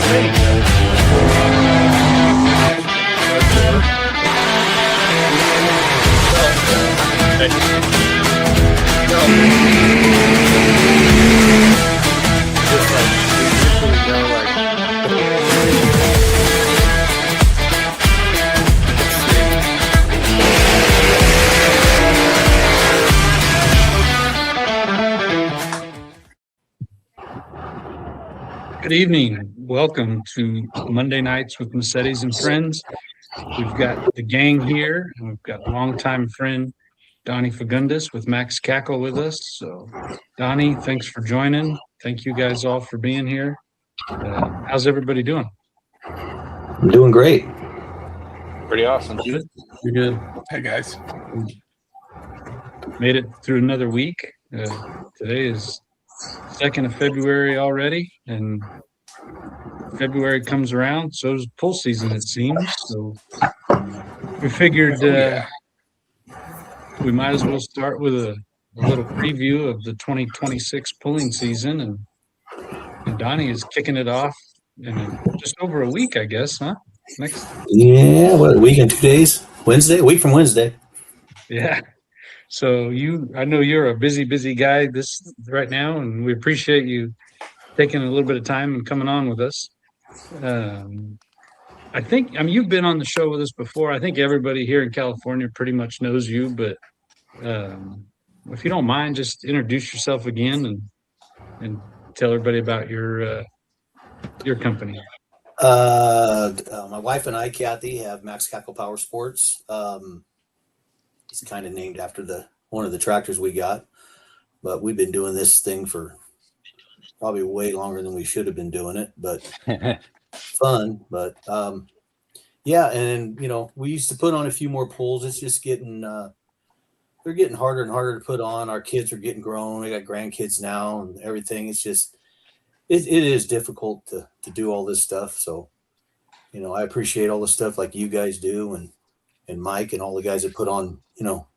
Good evening. Welcome to Monday Nights with Massettis and Friends. We've got the gang here, and we've got longtime friend Donnie Fagundes with Max Cackle with us. So, Donnie, thanks for joining. Thank you guys all for being here. How's everybody doing? I'm doing great. Pretty awesome. Good. You're good. Hey guys. Made it through another week. Today is 2nd of February already, and February comes around, so is pool season, it seems. So we figured we might as well start with a little preview of the 2026 pulling season, and Donnie is kicking it off in just over a week, I guess, huh? What, a week and 2 days? Wednesday? A week from Wednesday. Yeah. So I know you're a busy guy right now, and we appreciate you taking a little bit of time and coming on with us. You've been on the show with us before. I think everybody here in California pretty much knows you, but if you don't mind, just introduce yourself again and tell everybody about your company. My wife and I, Kathy, have Max Cackle Power Sports. It's kind of named after one of the tractors we got, but we've been doing this thing for probably way longer than we should have been doing it, but fun. But and we used to put on a few more pulls. It's just getting they're getting harder and harder to put on. Our kids are getting grown. We got grandkids now and everything. It's just it is difficult to do all this stuff. So I appreciate all the stuff like you guys do and Mike and all the guys that put on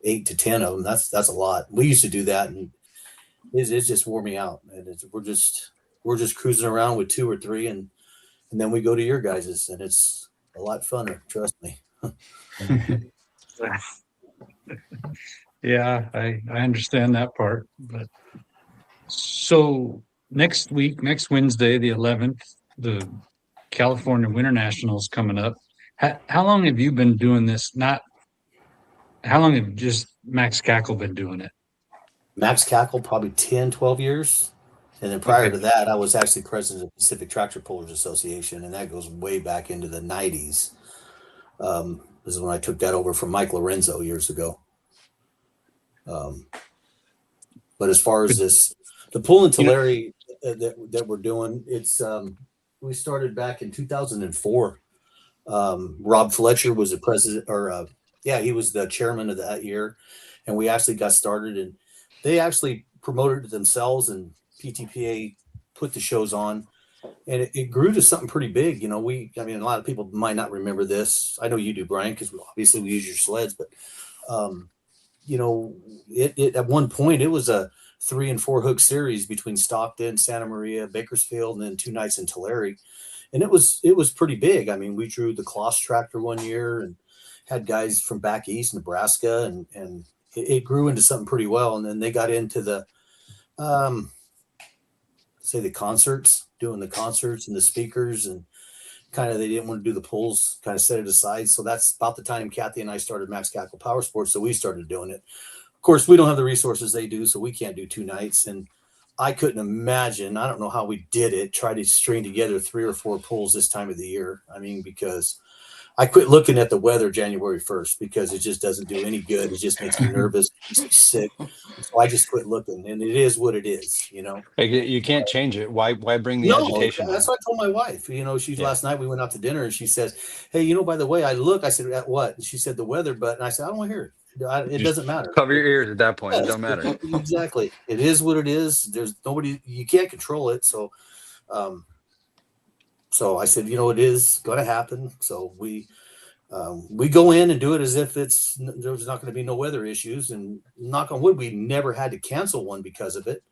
8 to 10 of them. That's a lot. We used to do that, and it's just wore me out. And we're just cruising around with 2 or 3, and then we go to your guys's, and it's a lot funner. Trust me. Yeah, I understand that part. But so next Wednesday, the 11th, the California Winter Nationals coming up. How long have you been doing this? How long have just Max Cackle been doing it? Max Cackle, probably 10, 12 years. And then prior to that, I was actually president of the Pacific Tractor Pullers Association, and that goes way back into the 90s. This is when I took that over from Mike Lorenzo years ago. But as far as the pull and Tulare that we're doing, it's we started back in 2004. Rob Fletcher was the president, he was the chairman of that year, and we actually got started, and they actually promoted it themselves, and PTPA put the shows on, and it grew to something pretty big. A lot of people might not remember this. I know you do, Brian, because obviously we use your sleds, but it at one point it was a 3 and 4 hook series between Stockton, Santa Maria, Bakersfield, and then 2 nights in Tulare. And it was pretty big. I mean, we drew the Kloss tractor one year and had guys from back east, Nebraska, and it grew into something pretty well. And then they got into the concerts, doing the concerts and the speakers, and kind of they didn't want to do the pulls, kind of set it aside. So that's about the time Kathy and I started Max Cackle Power Sports. So we started doing it. Of course, we don't have the resources they do, so we can't do 2 nights. And I couldn't imagine, I don't know how we did it, try to string together 3 or 4 pulls this time of the year. I mean, because I quit looking at the weather January 1st because it just doesn't do any good. It just makes me nervous, makes me sick. So I just quit looking, and it is what it is, You can't change it. Why bring the agitation? That's what I told my wife. Last night we went out to dinner, and she says, hey, by the way, I said, at what? And she said, the weather, and I said, I don't want to hear it. It doesn't matter. Cover your ears at that point. It don't matter. Exactly. It is what it is. There's nobody, you can't control it. So, I said, it is going to happen. So we go in and do it as if there's not going to be no weather issues, and knock on wood, we never had to cancel one because of it.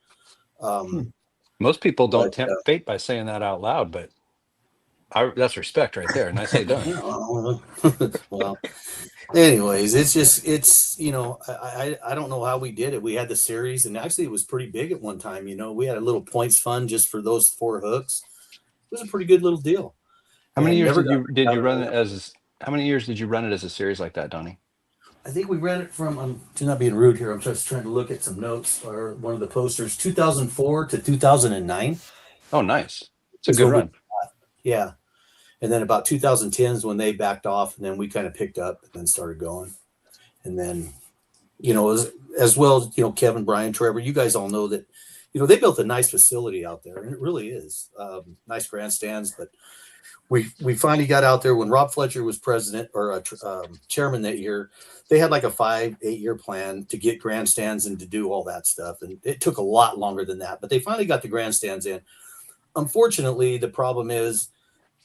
Most people don't tempt fate by saying that out loud, but That's respect right there. Nicely done. Well, anyways, it's I don't know how we did it. We had the series, and actually it was pretty big at one time. We had a little points fund just for those 4 hooks. It was a pretty good little deal. How many And years never did got you out run of it as? How many years did you run it as a series like that, Donnie? I think we ran it from, I'm not being rude here, I'm just trying to look at some notes or one of the posters, 2004 to 2009 Oh, nice. It's a is good when we, run. yeah. And then about 2010 is when they backed off, and then we kind of picked up and then started going. And then, as well as, Kevin, Brian, Trevor, you guys all know that, they built a nice facility out there, and it really is nice grandstands. But we finally got out there when Rob Fletcher was president or chairman that year. They had like a 5-8 year plan to get grandstands and to do all that stuff. And it took a lot longer than that, but they finally got the grandstands in. Unfortunately, the problem is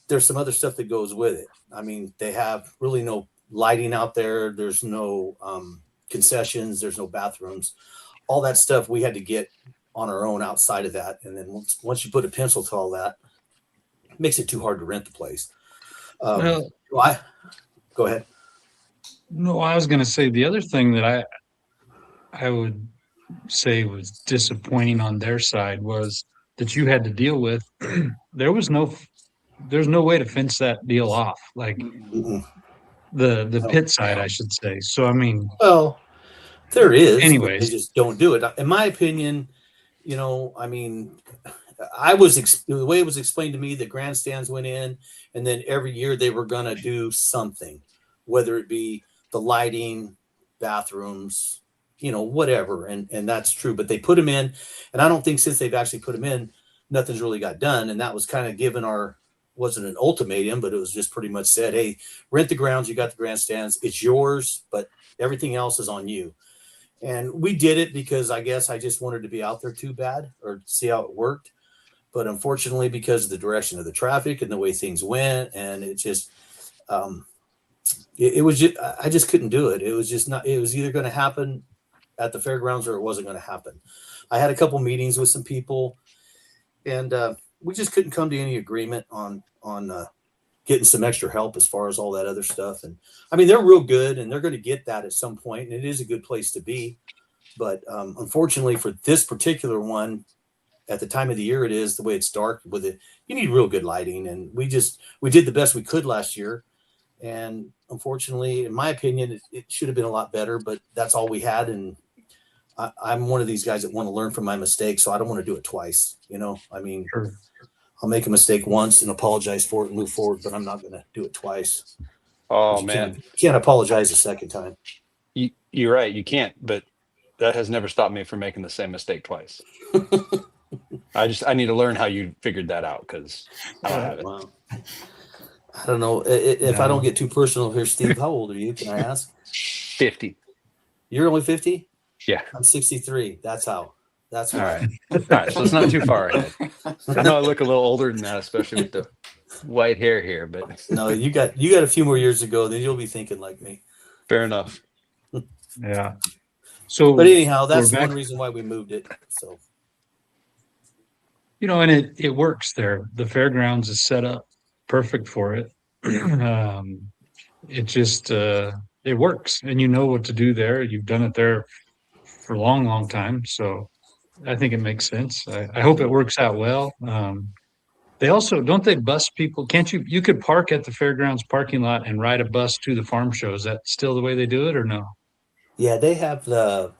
there's some other stuff that goes with it. I mean, they have really no lighting out there. There's no concessions. There's no bathrooms. All that stuff we had to get on our own outside of that. And then once you put a pencil to all that, it makes it too hard to rent the place. Go ahead. No, I was going to say the other thing that I would say was disappointing on their side was that you had to deal with. There's no way to fence that deal off, like Mm-mm. the pit side, I should say. So I mean, Well, there is, but they anyways, just don't do it. In my opinion, I mean, the way it was explained to me that grandstands went in, and then every year they were going to do something, whether it be the lighting, bathrooms, whatever. And that's true, but they put them in. And I don't think since they've actually put them in, nothing's really got done. And that was kind of given wasn't an ultimatum, but it was just pretty much said, hey, rent the grounds. You got the grandstands. It's yours, but everything else is on you. And we did it because I guess I just wanted to be out there too bad or see how it worked. But unfortunately, because of the direction of the traffic and the way things went, and it just, it was just, I just couldn't do it. It was just not, it was either going to happen at the fairgrounds or it wasn't going to happen. I had a couple meetings with some people, and we just couldn't come to any agreement on getting some extra help as far as all that other stuff. And I mean, they're real good, and they're going to get that at some point, and it is a good place to be. But unfortunately for this particular one, at the time of the year it is, the way it's dark with it, you need real good lighting. And we did the best we could last year. And unfortunately, in my opinion, it should have been a lot better, but that's all we had. And I'm one of these guys that want to learn from my mistakes, so I don't want to do it twice. I mean, sure. I'll make a mistake once and apologize for it and move forward, but I'm not going to do it twice. Oh, You man. can't apologize a second time. You're right. You can't, but that has never stopped me from making the same mistake twice. I need to learn how you figured that out, because I don't have it. Wow. I don't know if I don't get too personal here, Steve. How old are you? Can I ask? 50. You're only 50? Yeah. I'm 63. That's how. That's All why. right. All right. So it's not too far ahead. I know I look a little older than that, especially with the white hair here, but No, you got a few more years to go, then you'll be thinking like me. fair enough. Yeah. So, But anyhow, that's we're back. one reason why we moved it. So And it works there. The fairgrounds is set up perfect for it. It just it works, and you know what to do there. You've done it there for a long, long time, so I think it makes sense. I hope it works out well. They also don't they bus people? Can't you could park at the fairgrounds parking lot and ride a bus to the farm show. Is that still the way they do it, or no? yeah, they have the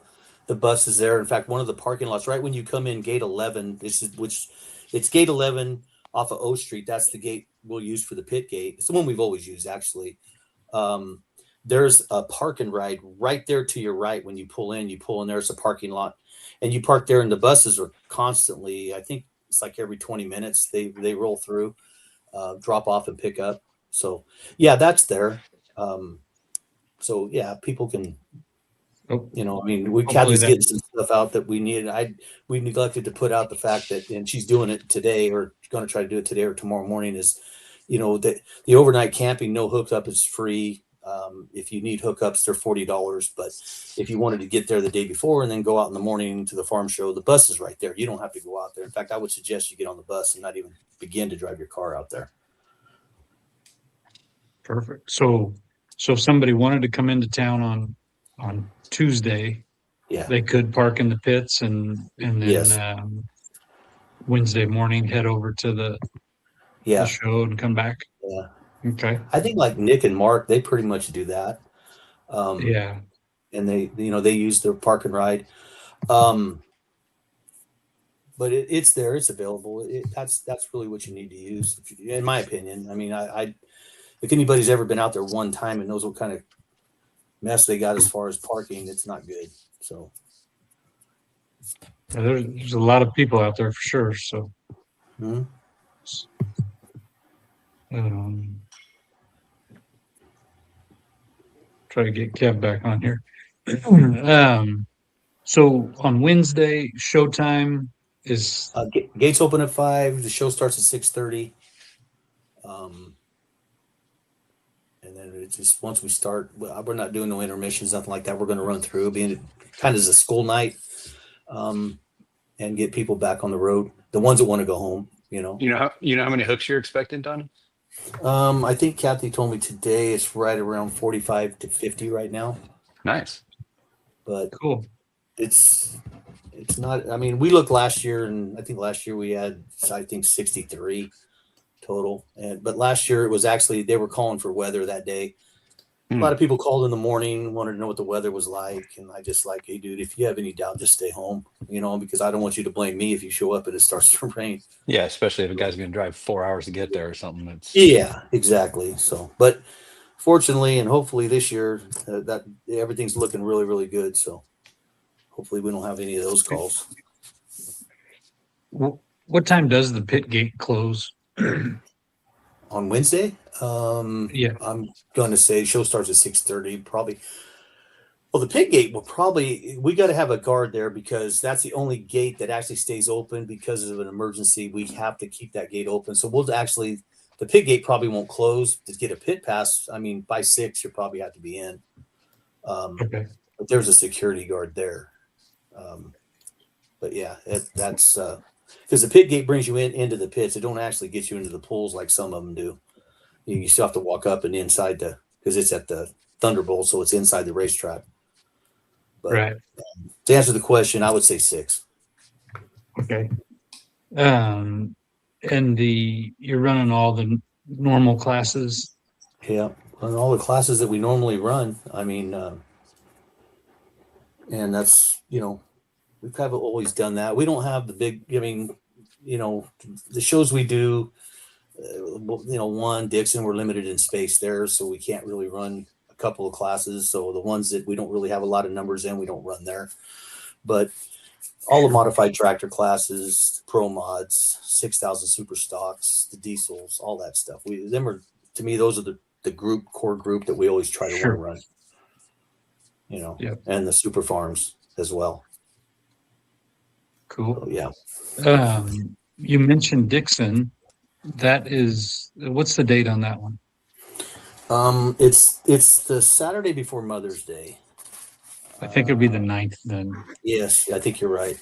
buses there. In fact, one of the parking lots right when you come in gate 11, it's gate 11 off of O Street. That's the gate we'll use for the pit gate. It's the one we've always used, actually. There's a park and ride right there to your right. When you pull in, there's a parking lot, and you park there, and the buses are constantly, I think it's like every 20 minutes they roll through, drop off and pick up. So yeah, that's there. So yeah, people can, Oh, I mean, we hopefully Kathy's that- getting some stuff out that we needed. We neglected to put out the fact that, and she's doing it today, or going to try to do it today or tomorrow morning, is, that the overnight camping, no hookup is free. If you need hookups, they're $40. But if you wanted to get there the day before and then go out in the morning to the farm show, the bus is right there. You don't have to go out there. In fact, I would suggest you get on the bus and not even begin to drive your car out there. Perfect. So if somebody wanted to come into town on Tuesday, Yeah. they could park in the pits and then Yes. Wednesday morning head over to the Yeah. show and come back. Yeah. Okay. I think like Nick and Mark, they pretty much do that. Yeah. And they use their park and ride. But it's there, it's available. That's really what you need to use, in my opinion. I mean, I if anybody's ever been out there one time and knows what kind of mess they got as far as parking, it's not good. So Yeah, there's a lot of people out there for sure. So mhm. um, try to get Kev back on here. So on Wednesday, showtime is Gates open at 5. The show starts at 6:30. And then it's just once we start, we're not doing no intermissions, nothing like that. We're going to run through, being kind of as a school night, and get people back on the road. The ones that want to go home, You know how many hooks you're expecting, Donnie? I think Kathy told me today it's right around 45 to 50 right now, Nice. but cool. it's not. I mean, we looked last year, and I think last year we had 63 total, but last year it was actually they were calling for weather that day. A lot of people called in the morning, wanted to know what the weather was like, and I just like, hey, dude, if you have any doubt, just stay home, because I don't want you to blame me if you show up and it starts to rain. Yeah, especially if a guy's going to drive 4 hours to get there or something. Yeah, exactly. So, but fortunately and hopefully this year that everything's looking really, really good. So hopefully we don't have any of those calls. What time does the pit gate close? On Wednesday, Yeah. I'm going to say show starts at 6:30, probably. Well, the pit gate we got to have a guard there because that's the only gate that actually stays open because of an emergency. We have to keep that gate open. So the pit gate probably won't close to get a pit pass. I mean, by 6, you probably have to be in. Okay. But there's a security guard there. But yeah, that's because the pit gate brings you into the pits. It don't actually get you into the pools like some of them do. You still have to walk up and inside because it's at the Thunderbolt, so it's inside the racetrack. But Right. To answer the question, I would say 6. Okay. And you're running all the normal classes. Yeah, and all the classes that we normally run. I mean, and that's we've kind of always done that. We don't have the big. I mean, the shows we do. One Dixon, we're limited in space there, so we can't really run a couple of classes. So the ones that we don't really have a lot of numbers in, we don't run there. But all the modified tractor classes, pro mods, 6,000 super stocks, the diesels, all that stuff. To me, those are the core group that we always try to Sure. run. Yep. And the super farms as well. Cool. So, yeah. You mentioned Dixon. What's the date on that one? It's the Saturday before Mother's Day. I think it'll be the 9th then. Yes, I think you're right.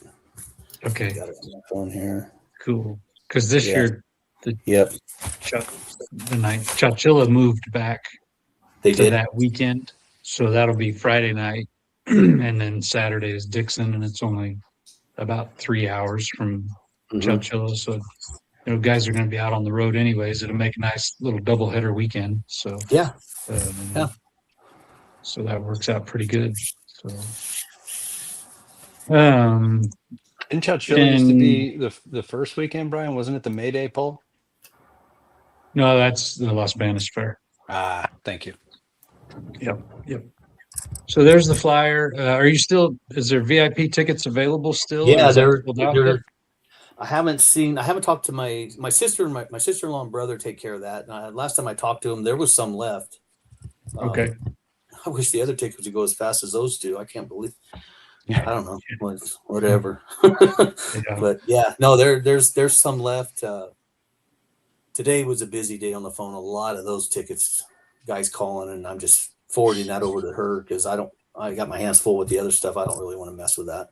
Okay. Got it on my phone here. Cool. Because this year the 9th, Chowchilla moved back They to did. that weekend. So that'll be Friday night. And then Saturday is Dixon, and it's only about 3 hours from Chowchilla. So guys are going to be out on the road anyways. It'll make a nice little doubleheader weekend. So Yeah. So that works out pretty good. So Didn't Chowchilla used to be the first weekend, Brian? Wasn't it the May Day poll? No, that's the Las Banas Fair. Thank you. Yep. So there's the flyer. Is there VIP tickets available still? Yeah, I haven't talked to my sister and my sister-in-law and brother take care of that. Last time I talked to them, there was some left. Okay. I wish the other tickets would go as fast as those do. I can't believe. I don't know. Whatever. Yeah. But yeah, no, there's some left. Today was a busy day on the phone. A lot of those tickets, guys calling, and I'm just forwarding that over to her because I got my hands full with the other stuff. I don't really want to mess with that.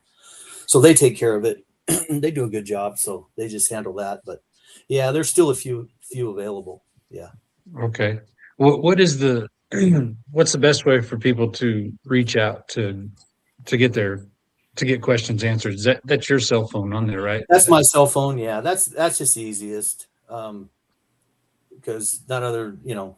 So they take care of it. They do a good job. So they just handle that. But yeah, there's still a few available. Yeah. Okay. what is the what's the best way for people to reach out to get to get questions answered? That's your cell phone on there, right? That's my cell phone. Yeah, that's just the easiest. Because none other, the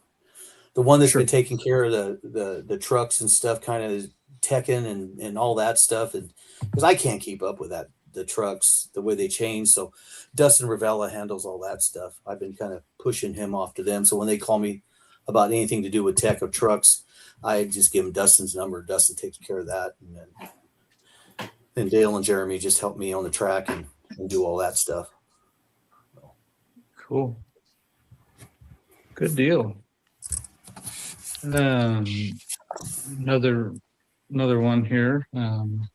one that's Sure. been taking care of the trucks and stuff, kind of teching and all that stuff, and because I can't keep up with that, the trucks, the way they change. So Dustin Ravella handles all that stuff. I've been kind of pushing him off to them. So when they call me about anything to do with tech of trucks, I just give him Dustin's number. Dustin takes care of that, and then Dale and Jeremy just help me on the track and do all that stuff. Cool. Good deal. Another one here. On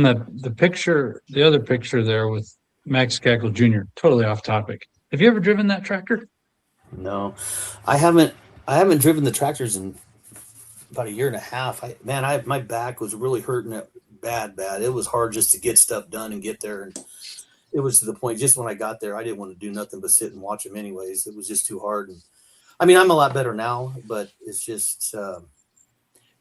the picture, the other picture there with Max Cackle Jr. Totally off topic. Have you ever driven that tractor? No, I haven't. I haven't driven the tractors in about a year and a half. My back was really hurting it bad. It was hard just to get stuff done and get there. And it was to the point just when I got there, I didn't want to do nothing but sit and watch them anyways. It was just too hard. And I mean, I'm a lot better now, but it's just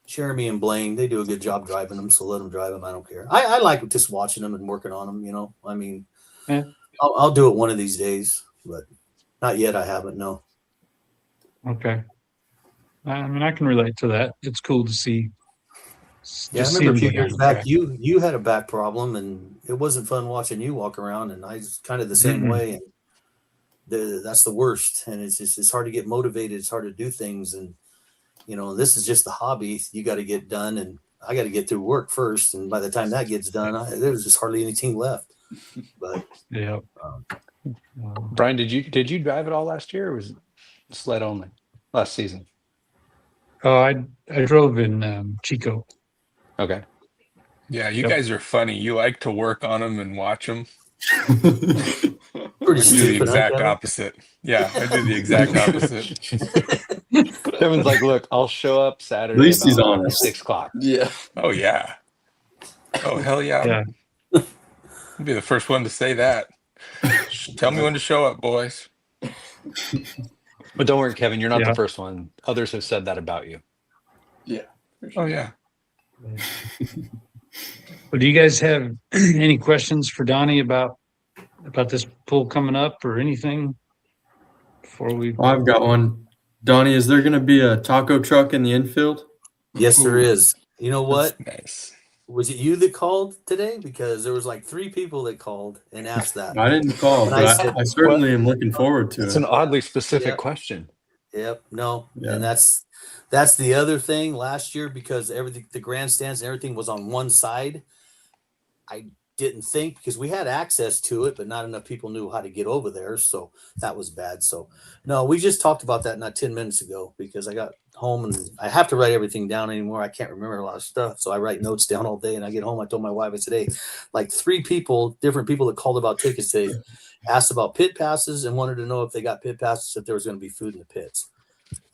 Jeremy and Blaine, they do a good job driving them. So let them drive them. I don't care. I like just watching them and working on them. I mean, Yeah. I'll do it one of these days, but not yet. I haven't. No. Okay. I mean, I can relate to that. It's cool to see. Yeah, I just remember a see few them years on back, track. you had a back problem, and it wasn't fun watching you walk around. And I was kind of the same Mm-mm. way. And that's the worst. And it's hard to get motivated. It's hard to do things. And this is just the hobby. You got to get done, and I got to get through work first. And by the time that gets done, there's just hardly anything left. But Yeah. Brian, did you drive it all last year, or was it sled only last season? Oh, I drove in Chico. Okay. Yeah, you Yep. guys are funny. You like to work on them and watch them. pretty I do the stupid. exact Huh, opposite. Yeah, I do the exact opposite. Kevin's like, look, I'll show up Saturday. At least he's about honest. 6 o'clock. Yeah. Oh yeah. Oh hell yeah. Yeah. I'll be the first one to say that. Tell me when to show up, boys. But don't worry, Kevin, you're not Yeah. the first one. Others have said that about you. Yeah. For sure. Oh yeah. Well, do you guys have any questions for Donnie about this pool coming up or anything before we? Well, I've got one. Donnie, is there going to be a taco truck in the infield? Yes, there is. You know what? Nice. Was it you that called today? Because there was like 3 people that called and asked that. I didn't call, And I but said- I certainly am looking forward to It's it. an oddly specific Yeah. question. Yep. No. Yeah. And that's the other thing last year, because everything, the grandstands and everything was on one side. I didn't think, because we had access to it, but not enough people knew how to get over there. So that was bad. So no, we just talked about that not 10 minutes ago, because I got home and I have to write everything down anymore. I can't remember a lot of stuff. So I write notes down all day, and I get home. I told my wife, I said, hey, like 3 people, different people that called about tickets today, asked about pit passes and wanted to know if they got pit passes, if there was going to be food in the pits.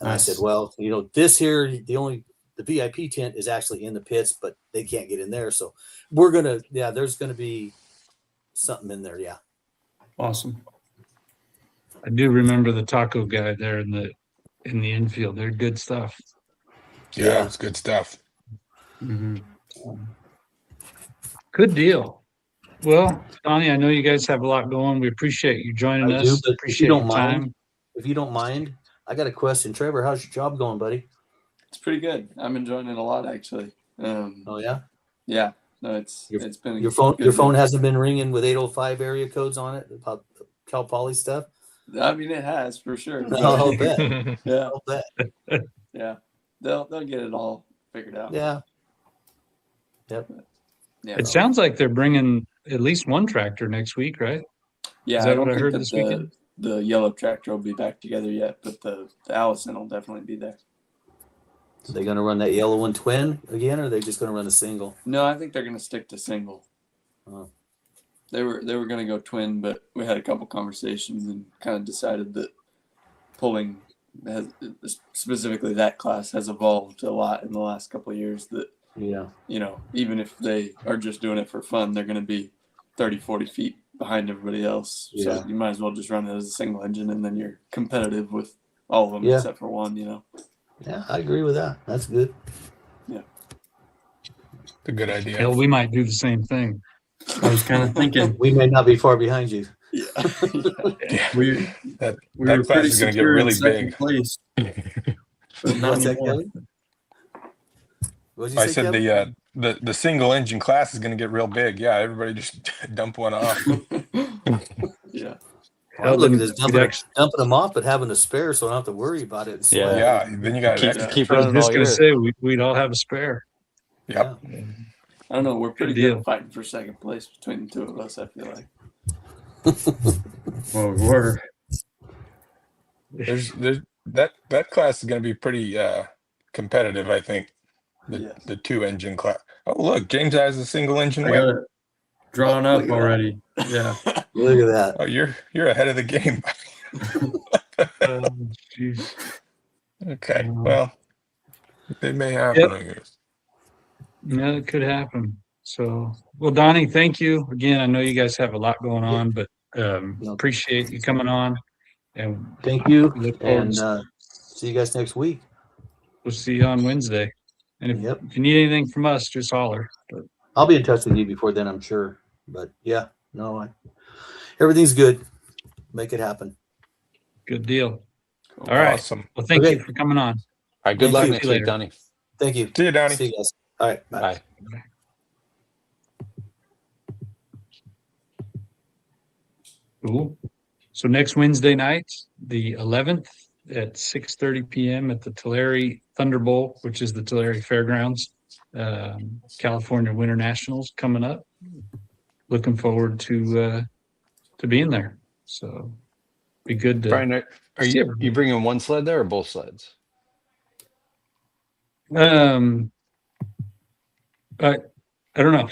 And Nice. I said, well, this here, the VIP tent is actually in the pits, but they can't get in there. So there's going to be something in there. Yeah. Awesome. I do remember the taco guy there in the infield. They're good stuff. Yeah, it's good stuff. hmm Good deal. Well, Donnie, I know you guys have a lot going. We appreciate you joining I do, us. but if Appreciate you don't your mind, time. if you don't mind, I got a question. Trevor, how's your job going, buddy? It's pretty good. I'm enjoying it a lot, actually. Oh yeah. Yeah, no, it's been Your phone good. hasn't been ringing with 805 area codes on it about Cal Poly stuff. I mean, it has for sure. I'll bet. Yeah, I'll bet. yeah. They'll get it all figured out. Yeah. Yeah. It sounds like they're bringing at least one tractor next week, right? Yeah, Is I that don't what I think heard that this weekend? the yellow tractor will be back together yet, but the Allison will definitely be there. Are they going to run that yellow one twin again, or are they just going to run a single? No, I think they're going to stick to single. Oh. They were going to go twin, but we had a couple conversations and kind of decided that pulling has, specifically that class, has evolved a lot in the last couple of years. That Yeah. even if they are just doing it for fun, they're going to be 30, 40 feet behind everybody else. Yeah. So you might as well just run it as a single engine, and then you're competitive with all of them Yeah. except for one. Yeah, I agree with that. That's good. It's a good idea. Hell, we might do the same thing. I was kind of thinking We may not be far behind you. Yeah. Yeah, we that we that were class pretty is going to get secure in really second big. place, but not What's that, anymore. Kelly? What'd you I say, said Kevin? the single engine class is going to get real big. Yeah, everybody just dump one off. Yeah. I'm looking at this We'd actually, dumping them off, but having a spare so I don't have to worry about it. And Yeah. Yeah, then you got Keep, extra. keep I was running just all going to year. say we'd all have a spare. Yep. I don't know. We're pretty Good good deal. at fighting for second place between the two of us, I feel like. Well, we were. There's that class is going to be pretty competitive. I think Yes. the 2-engine class. Oh, look, James has a single engine I win. got it drawn Oh, up look at that. already. Yeah. Look at that. Oh, you're ahead of the game. Jeez. Okay, Wow. well, it may happen. Yep. I guess. Yeah, it could happen. So, well, Donnie, thank you again. I know you guys have a lot going on, but No. appreciate you coming on, and Thank you. we look forward And to see you guys next week. we'll see you on Wednesday. And if, Yep. if you need anything from us, just holler. But I'll be in touch with you before then, I'm sure. But yeah, no, everything's good. Make it happen. good deal. All right. Awesome. Well, thank Okay. you for coming on. All right. Good Thank luck you. next See you week, later. Donnie. Thank you. See you, Donnie. See you guys. All right. Bye. Bye. Cool. So next Wednesday night, the 11th at 6:30 p.m. at the Tulare Thunder Bowl, which is the Tulare Fairgrounds, California Winter Nationals coming up. Looking forward to being there. So be good to. Brian, are see you everybody. bringing one sled there or both sleds? I don't know.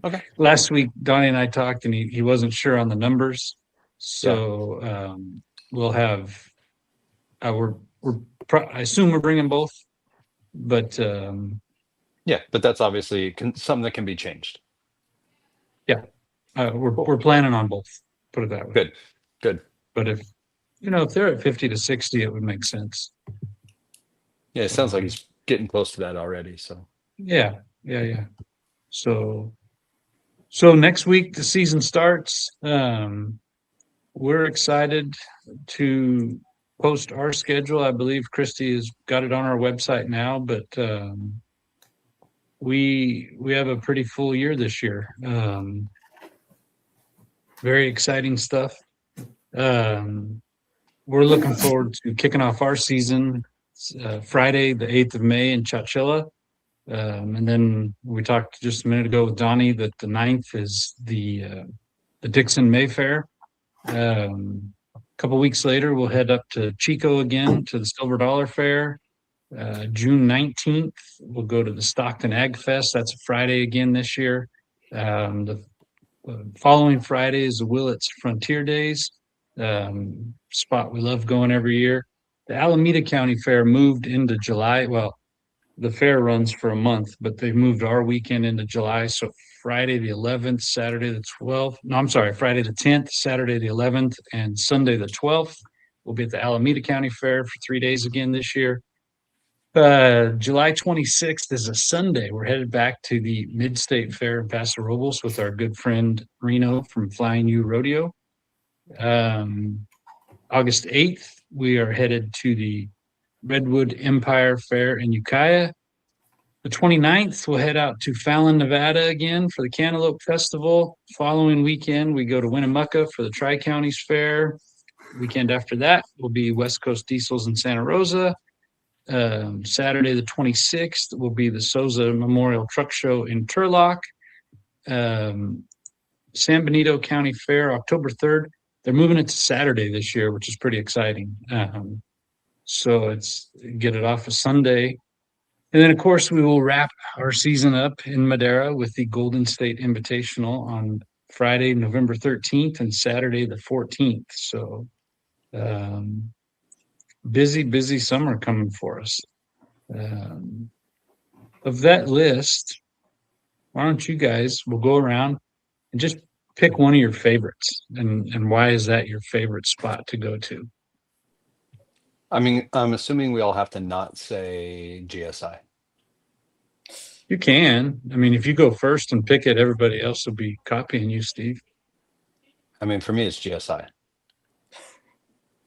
Okay. Last week, Donnie and I talked, and he wasn't sure on the numbers. So we'll have. I assume we're bringing both, but Yeah, but that's obviously something that can be changed. we're planning on both. Put it that way. Good. Good. But if they're at 50 to 60, it would make sense. Yeah, it sounds like he's getting close to that already. So Yeah. So next week the season starts. We're excited to post our schedule. I believe Christy has got it on our website now, but we have a pretty full year this year. Very exciting stuff. We're looking forward to kicking off our season Friday, the 8th of May in Chowchilla. And then we talked just a minute ago with Donnie that the 9th is the Dixon Mayfair. A couple weeks later, we'll head up to Chico again to the Silver Dollar Fair. June 19th, we'll go to the Stockton Ag Fest. That's a Friday again this year. The following Friday is the Willits Frontier Days, spot we love going every year. The Alameda County Fair moved into July. Well, the fair runs for a month, but they moved our weekend into July. So Friday the 11th, Saturday the 12th. No, I'm sorry, Friday the 10th, Saturday the 11th, and Sunday the 12th. We'll be at the Alameda County Fair for 3 days again this year. July 26th is a Sunday. We're headed back to the Mid-State Fair in Paso Robles with our good friend Reno from Flying U Rodeo. August 8th, we are headed to the Redwood Empire Fair in Ukiah. The 29th, we'll head out to Fallon, Nevada again for the Cantaloupe Festival. Following weekend, we go to Winnemucca for the Tri-Counties Fair. Weekend after that will be West Coast Diesels in Santa Rosa. Saturday the 26th will be the Souza Memorial Truck Show in Turlock. San Benito County Fair, October 3rd. They're moving it to Saturday this year, which is pretty exciting. So it's get it off a Sunday. And then, of course, we will wrap our season up in Madera with the Golden State Invitational on Friday, November 13th and Saturday the 14th. So busy summer coming for us. Of that list, why don't you guys, we'll go around and just pick one of your favorites. And why is that your favorite spot to go to? I mean, I'm assuming we all have to not say GSI. You can. I mean, if you go first and pick it, everybody else will be copying you, Steve. I mean, for me, it's GSI.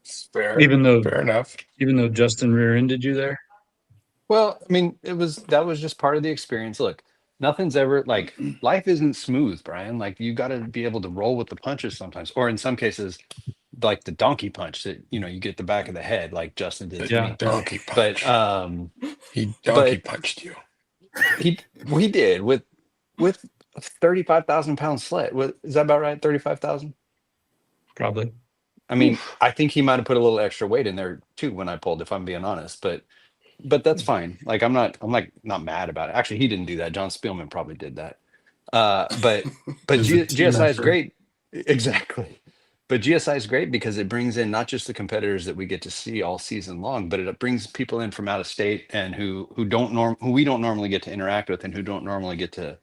It's fair. Even though Fair enough. Justin rear-ended you there. Well, I mean, that was just part of the experience. Look, nothing's ever like life isn't smooth, Brian. Like you got to be able to roll with the punches sometimes, or in some cases, like the donkey punch that you get the back of the head, like Justin did to Yeah. me. Donkey punch. But He donkey but punched you. he did with a 35,000 pound sled. Is that about right? 35,000. Probably. I mean, I think he might have put a little extra weight in there too when I pulled, if I'm being honest. But that's fine. Like I'm like not mad about it. Actually, he didn't do that. John Spielman probably did that. But It was a team GSI is effort. great. Exactly. But GSI is great because it brings in not just the competitors that we get to see all season long, but it brings people in from out of state and who we don't normally get to interact with and who don't normally get to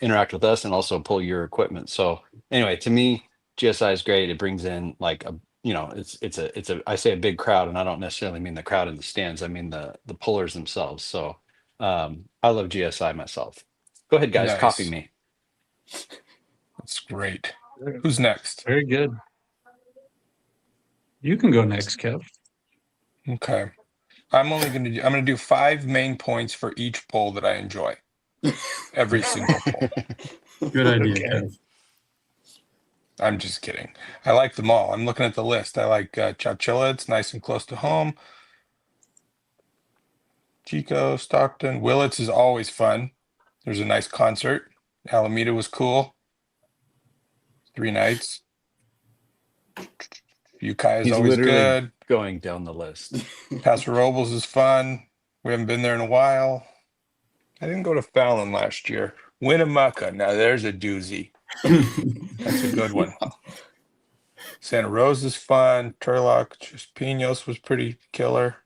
interact with us and also pull your equipment. So anyway, to me, GSI is great. It brings in like it's a I say a big crowd, and I don't necessarily mean the crowd in the stands. I mean the pullers themselves. So I love GSI myself. Go ahead, guys, copy Nice. me. That's great. Who's next? Very good. You can go next, Kev. Okay. I'm gonna do 5 main points for each poll that I enjoy. Every single poll. Good idea, Okay. Kev. I'm just kidding. I like them all. I'm looking at the list. I like Chowchilla. It's nice and close to home. Chico, Stockton, Willits is always fun. There's a nice concert. Alameda was cool. 3 nights. Ukiah is He's always literally good. going down the list. Paso Robles is fun. We haven't been there in a while. I didn't go to Fallon last year. Winnemucca. Now there's a doozy. That's a good one. Santa Rosa is fun. Turlock, just Pinos was pretty killer.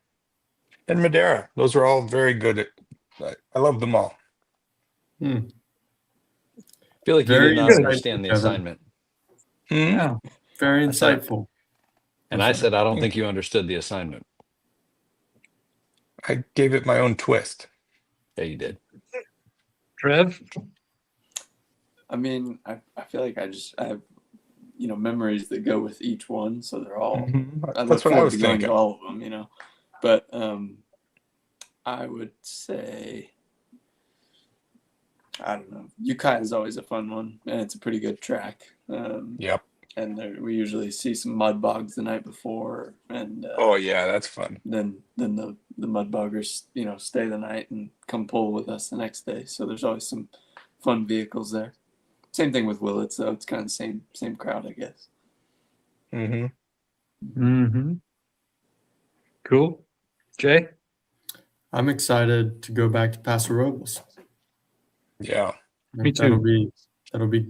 And Madera. Those are all very good. I love them all. I feel like Very you did not insightful, understand the Kevin. assignment. Hmm? Yeah. Very I said- insightful. And I said, I don't think you understood the assignment. I gave it my own twist. Yeah, you did. Trev? I mean, I feel like I have memories that go with each one, so they're all. I look That's what I forward was to going thinking. to all of them, But I would say, I don't know. Ukiah is always a fun one, and it's a pretty good track. Yep. And we usually see some mud bogs the night before, and Oh yeah, that's fun. then the mud boggers stay the night and come pull with us the next day. So there's always some fun vehicles there. Same thing with Willits, though. It's kind of the same crowd, I guess. Mm-hmm. Mm-hmm. Cool. Jay? I'm excited to go back to Paso Robles. Yeah. Me too. That'll be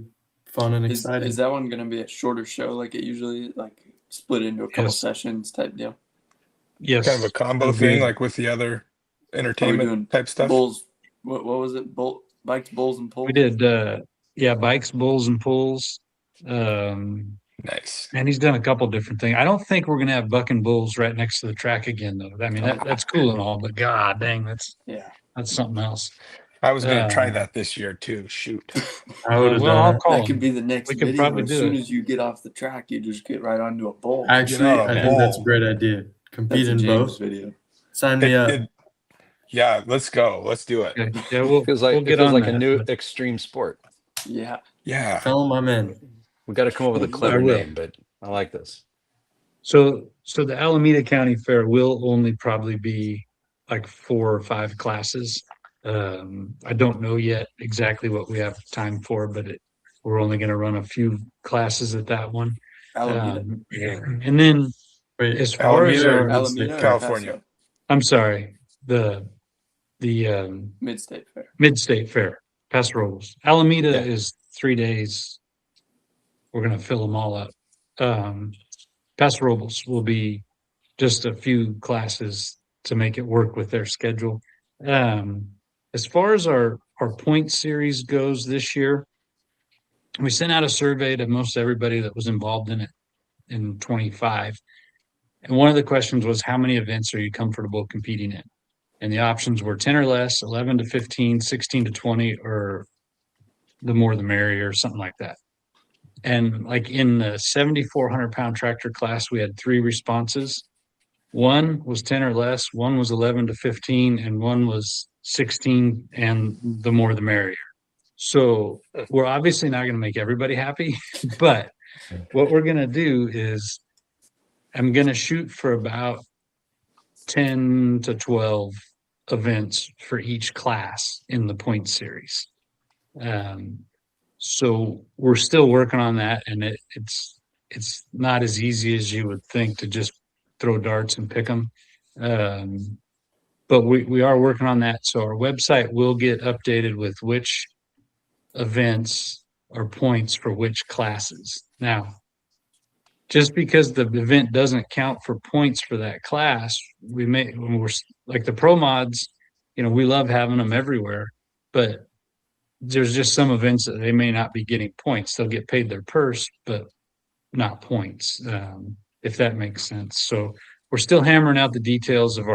fun and Is exciting. that one going to be a shorter show like it usually, like split into a couple Yes. sessions type deal? Yes. Kind of a combo Agreed. thing, like with the other Are we doing entertainment type stuff. Bulls? What was it? Bikes, bulls, and pulls? We did bikes, bulls, and pulls. Nice. And he's done a couple different things. I don't think we're gonna have buck and bulls right next to the track again, though. I mean, that's cool and all, but god dang, that's something else. I was going to try Um, that this year too. Shoot. I would have well, I'll done it. call That could him. be the next We could video. probably As do soon it. as you get off the track, you just get right onto a bull. Actually, on a I think that's a ball. great idea. Compete That's a in James both. video. Sign me up. Yeah, let's go. Let's do it. Okay. Yeah, we'll Feels like we'll it get feels on like that. a new but extreme sport. Yeah. Yeah. Tell them I'm in. We got to come up with a I clever will. name, but I like this. So the Alameda County Fair will only probably be like 4 or 5 classes. I don't know yet exactly what we have time for, but we're only going to run a few classes at that one. Alameda. And then Wait, as far as Alameda or our, Alameda or California. Paso? I'm sorry, the Mid-State Fair. Mid-State Fair, Paso Robles. Alameda Yeah. is 3 days. We're going to fill them all up. Paso Robles will be just a few classes to make it work with their schedule. As far as our point series goes this year, we sent out a survey to most everybody that was involved in it in 25. And one of the questions was, how many events are you comfortable competing in? And the options were 10 or less, 11 to 15, 16 to 20, or the more the merrier, something like that. And like in the 7,400-pound tractor class, we had 3 responses. One was 10 or less, one was 11 to 15, and one was 16, and the more the merrier. So we're obviously not going to make everybody happy, but what we're going to do is I'm going to shoot for about 10 to 12 events for each class in the point series. So we're still working on that, and it's not as easy as you would think to just throw darts and pick them. But we are working on that. So our website will get updated with which events are points for which classes. Now, just because the event doesn't count for points for that class, when we're like the pro mods, we love having them everywhere, but there's just some events that they may not be getting points. They'll get paid their purse, but not points, if that makes sense. So we're still hammering out the details of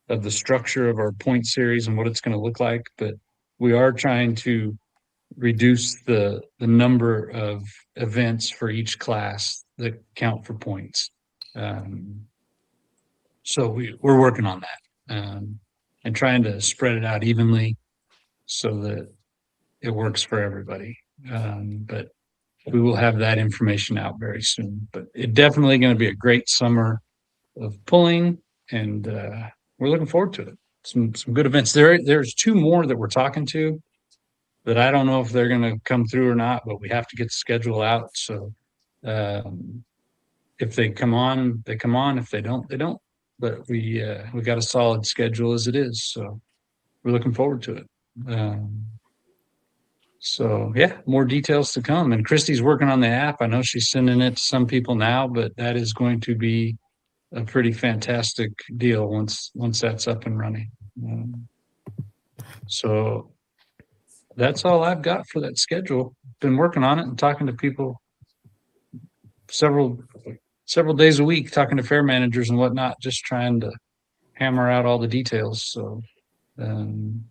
the structure of our point series and what it's going to look like, but we are trying to reduce the number of events for each class that count for points. So we're working on that, and trying to spread it out evenly so that it works for everybody. But we will have that information out very soon. But it's definitely going to be a great summer of pulling, and we're looking forward to it. Some good events. There's 2 more that we're talking to that I don't know if they're going to come through or not, but we have to get the schedule out. So if they come on, they come on. If they don't, they don't. But we got a solid schedule as it is. So we're looking forward to it. So yeah, more details to come. And Christy's working on the app. I know she's sending it to some people now, but that is going to be a pretty fantastic deal once that's up and running. So that's all I've got for that schedule. Been working on it and talking to people several days a week, talking to fair managers and whatnot, just trying to hammer out all the details. So looking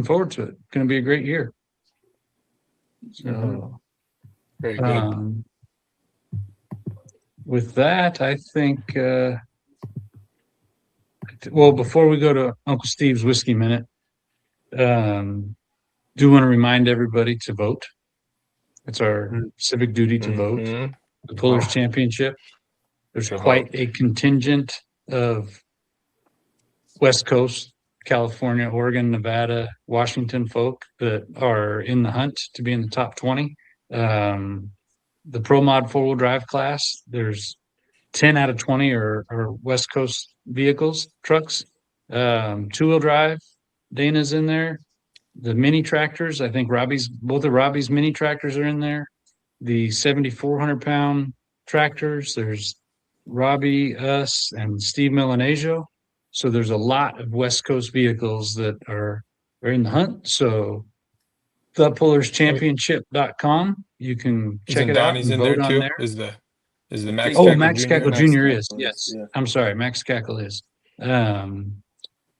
forward to it. Going to be a great year. So Very good. With that, I think, well, before we go to Uncle Steve's Whiskey Minute, do want to remind everybody to vote. It's our civic duty to vote. The Pullers Championship. There's quite a contingent of West Coast, California, Oregon, Nevada, Washington folk that are in the hunt to be in the top 20. The Pro Mod 4-wheel drive class, there's 10 out of 20 are West Coast vehicles, trucks. 2-wheel drive, Dana's in there. The mini tractors, I think both of Robbie's mini tractors are in there. The 7,400-pound tractors, there's Robbie, us, and Steve Milanesio. So there's a lot of West Coast vehicles that are in the hunt. So thepullerschampionship.com, you can check it out and in vote there on too? there. Is the Max Oh, Cackle Max Jr.? Cackle Max Jr. Cackle is, is, yes. yeah. I'm sorry, Max Cackle is.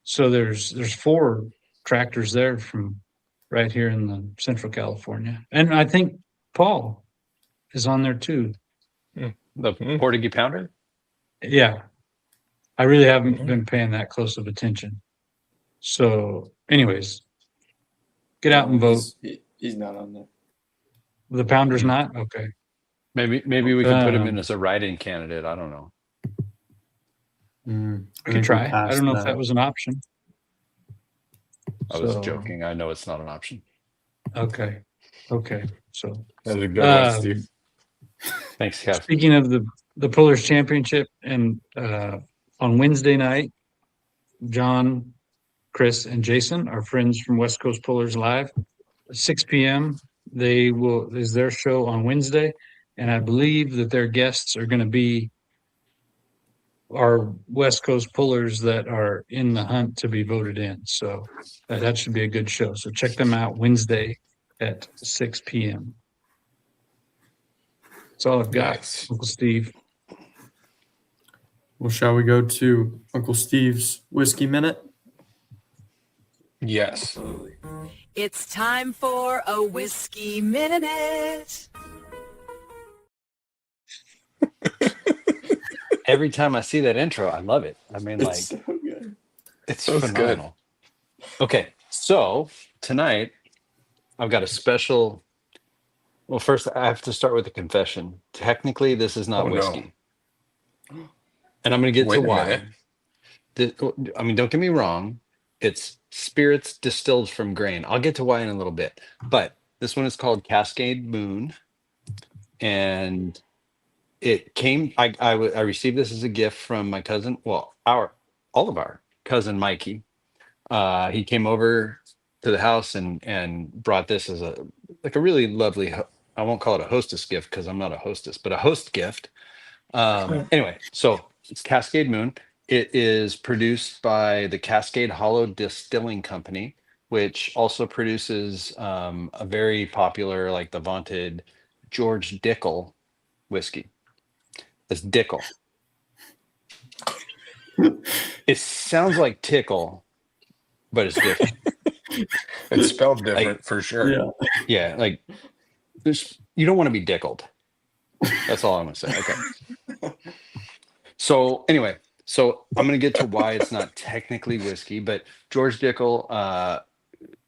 So there's 4 tractors there from right here in the Central California. And I think Paul is on there too. The Portuguese Pounder? Yeah. I really haven't been paying that close of attention. So anyways, get out and vote. He's not on there. The Pounder's not? Okay. Maybe we could put him in as a write-in candidate. I don't know. I could try. I don't know if that was an option. I was joking. I know it's not an option. Okay. So That's a good one, Steve. Thanks, Kev. speaking of the Pullers Championship, and on Wednesday night, John, Chris, and Jason, our friends from West Coast Pullers Live, 6 p.m. is their show on Wednesday, and I believe that their guests are going to be our West Coast Pullers that are in the hunt to be voted in. So that should be a good show. So check them out Wednesday at 6 p.m. That's all I've got, Nice. Uncle Steve. Well, shall we go to Uncle Steve's Whiskey Minute? Yes. It's time for a whiskey minute. Every time I see that intro, I love it. I mean, like, It's so good. it's That's good. phenomenal. Okay, so tonight I've got a special. Well, first I have to start with a confession. Technically, this is not Oh, no. whiskey, and I'm going to get Wait to a why. minute. I mean, don't get me wrong. It's spirits distilled from grain. I'll get to why in a little bit. But this one is called Cascade Moon, and it came. I received this as a gift from my cousin. Well, all of our cousin Mikey. He came over to the house and brought this as a really lovely. I won't call it a hostess gift because I'm not a hostess, but a host gift. Anyway, so it's Cascade Moon. It is produced by the Cascade Hollow Distilling Company, which also produces a very popular, like the vaunted George Dickel whiskey. It's Dickel. It sounds like tickle, but it's different. It's spelled different for sure. Yeah. Yeah, like you don't want to be dickled. That's all I'm gonna say. Okay. So anyway, so I'm gonna get to why it's not technically whiskey, but George Dickel,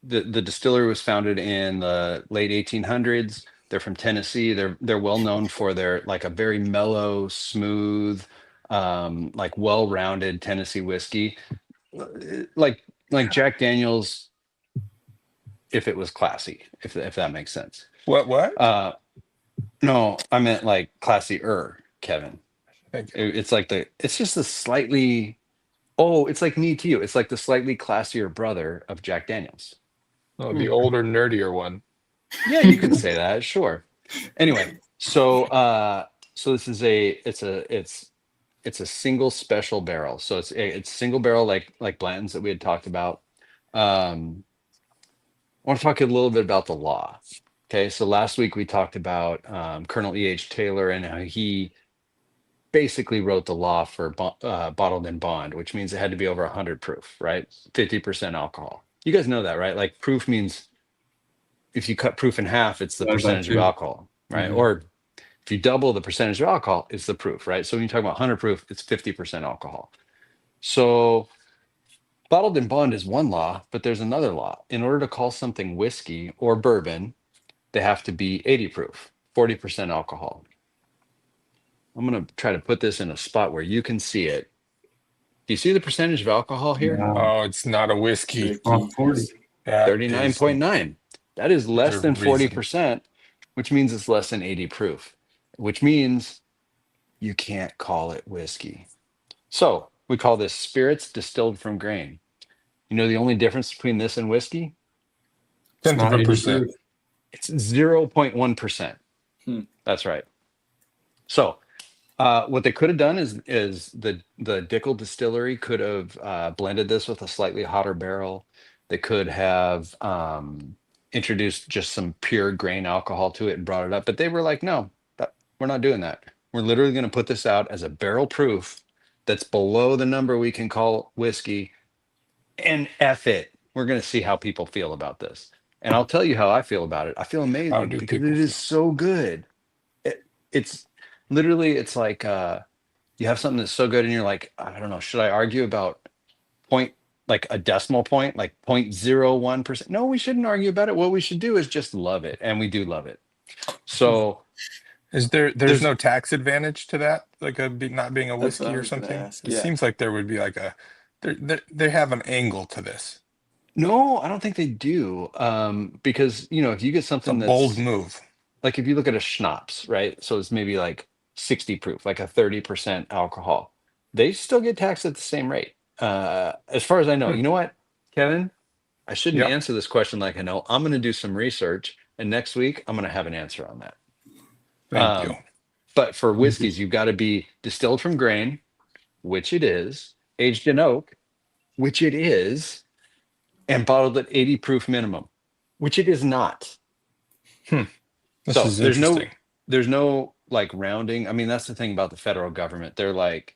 the distillery was founded in the late 1800s. They're from Tennessee. They're well known for their like a very mellow, smooth, like well-rounded Tennessee whiskey, like Jack Daniel's, if it was classy, if that makes sense. What? No, I meant like classier, Kevin. Thank you. It's just the slightly, oh, it's like me to you. It's like the slightly classier brother of Jack Daniel's. Oh, the older, nerdier one. Yeah, you can say that, sure. Anyway, so this is it's a single special barrel. So it's single barrel like Blanton's that we had talked about. I want to talk a little bit about the law. Okay, so last week we talked about Colonel E.H. Taylor and how he basically wrote the law for bottled in bond, which means it had to be over 100 proof, right? 50% alcohol. You guys know that, right? Like proof means if you cut proof in half, it's the Divided by percentage of 2. alcohol, right? Mhm. Or if you double the percentage of alcohol, it's the proof, right? So when you talk about 100 proof, it's 50% alcohol. So bottled in bond is one law, but there's another law. In order to call something whiskey or bourbon, they have to be 80 proof, 40% alcohol. I'm going to try to put this in a spot where you can see it. Do you see the percentage of alcohol here? Yeah. Oh, it's not a whiskey. Off 40. That 39.9. That is less there's a than reason. 40%, which means it's less than 80 proof, which means you can't call it whiskey. So we call this spirits distilled from grain. You know the only difference between this and whiskey? It's Tenth of not a 80 percent. proof. It's 0.1%. That's right. So what they could have done is the Dickel distillery could have blended this with a slightly hotter barrel. They could have introduced just some pure grain alcohol to it and brought it up, but they were like, no, we're not doing that. We're literally going to put this out as a barrel proof that's below the number we can call whiskey, and F it. We're going to see how people feel about this. And I'll tell you how I feel about it. I feel How amazing do because people it is so good. It's literally, it's like you have something that's so good and you're like, I don't know, should I argue about like a decimal point, like 0.01%? No, we shouldn't argue about it. What we should do is just love it. And we do love it. So There's There's- no tax advantage to that, like not being a That's what whiskey I or was gonna something? ask, It yeah. seems like there would be like they have an angle to this. no, I don't think they do. Because, if you get It's a something that's bold move. like if you look at a schnapps, right? So it's maybe like 60 proof, like a 30% alcohol. They still get taxed at the same rate. As far as I know. You know what, Kevin? I shouldn't Yeah. answer this question like I know. I'm going to do some research, and next week I'm going to have an answer on that. Thank you. But for whiskeys, you've got to be distilled from grain, which it is, aged in oak, which it is, and bottled at 80 proof minimum, which it is not. This So is there's interesting. no like rounding. I mean, that's the thing about the federal government. They're like,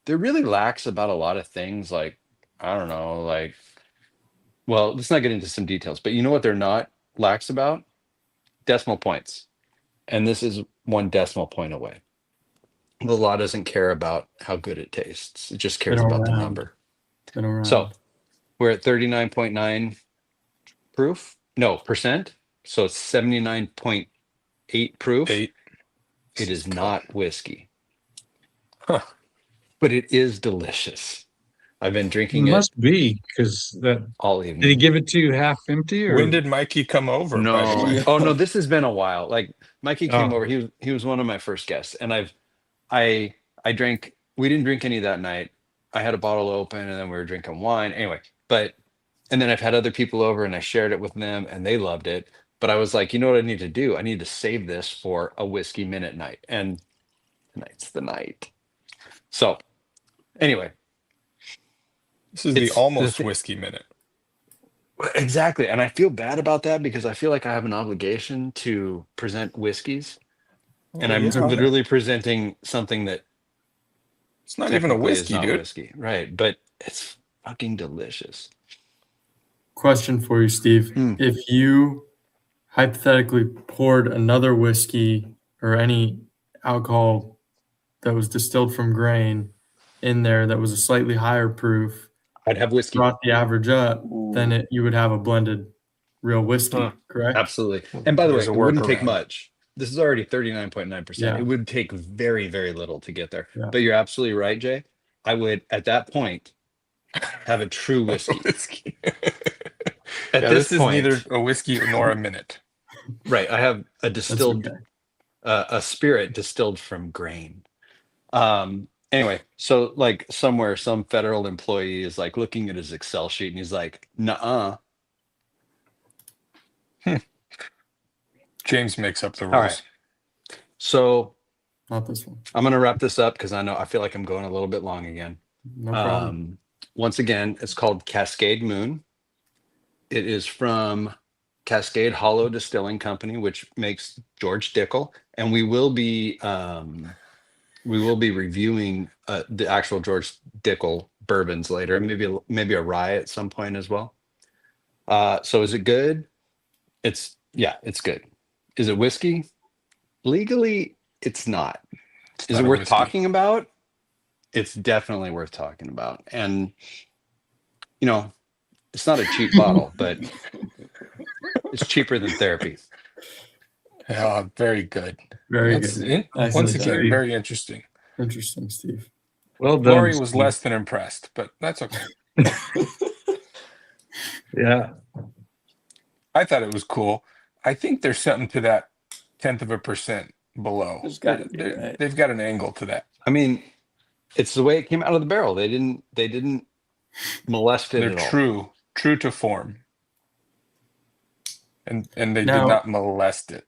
they're really lax about a lot of things. Like, I don't know, like, well, let's not get into some details, but you know what they're not lax about? Decimal points. And this is 1 decimal point away. The law doesn't care about how good it tastes. It just They cares don't about the round. number. They don't round. So we're at 39.9 proof. No, percent. So it's 79.8 proof. 8. It is not whiskey, Huh. but it is delicious. I've been It drinking it must be because that all did he evening. give it to you half empty or When did Mikey come over, by the No. way? Oh no, this has been a while. Like Mikey came Oh. over. He was one of my first guests, and I drank. We didn't drink any that night. I had a bottle open, and then we were drinking wine. Anyway, and then I've had other people over, and I shared it with them, and they loved it. But I was like, you know what I need to do? I need to save this for a whiskey minute night, and tonight's the night. So, anyway, This is the It's almost the thi- whiskey minute. exactly, and I feel bad about that because I feel like I have an obligation to present whiskeys, and I'm yeah. literally presenting something that It's not even a technically is whiskey, not dude. whiskey, right? But it's fucking delicious. Question for you, Steve. Hmm. If you hypothetically poured another whiskey or any alcohol that was distilled from grain in there that was a slightly higher proof, I'd have whiskey. brought the average up, then you would have a blended real whiskey, Huh. correct? Absolutely. And by the way, There's a it wouldn't take workaround. much. This is already 39.9%. Yeah. It would take very, very little to get there. Yeah. But you're absolutely right, Jay. I would, at that point, have a true whiskey. Whiskey. At Yeah, this this is point, neither a whiskey nor a minute. right. I have a That's distilled, okay. a spirit distilled from grain. Anyway, so like somewhere, some federal employee is like looking at his Excel sheet and he's like, nuh-uh. James makes up the rules. All right. So Not this one. I'm going to wrap this up because I feel like I'm going a little bit long again. No problem. Once again, it's called Cascade Moon. It is from Cascade Hollow Distilling Company, which makes George Dickel, and we will be reviewing the actual George Dickel bourbons later, and maybe a rye at some point as well. So is it good? It's good. Is it whiskey? Legally, it's not. It's Is not it a worth whiskey. talking about? It's definitely worth talking about. And, you know, it's not a cheap bottle, but it's cheaper than therapy. Yeah, very good. Very That's good. once Nicely again, done. very interesting. Interesting, Steve. well done? Lori was Steve. less than impressed, but that's okay. Yeah. I thought it was cool. I think there's something to that 1/10% below. There's gotta be, right? They've got an angle to that. I mean, it's the way it came out of the barrel. They didn't molest it They're at all. true to form. And they Now- did not molest it.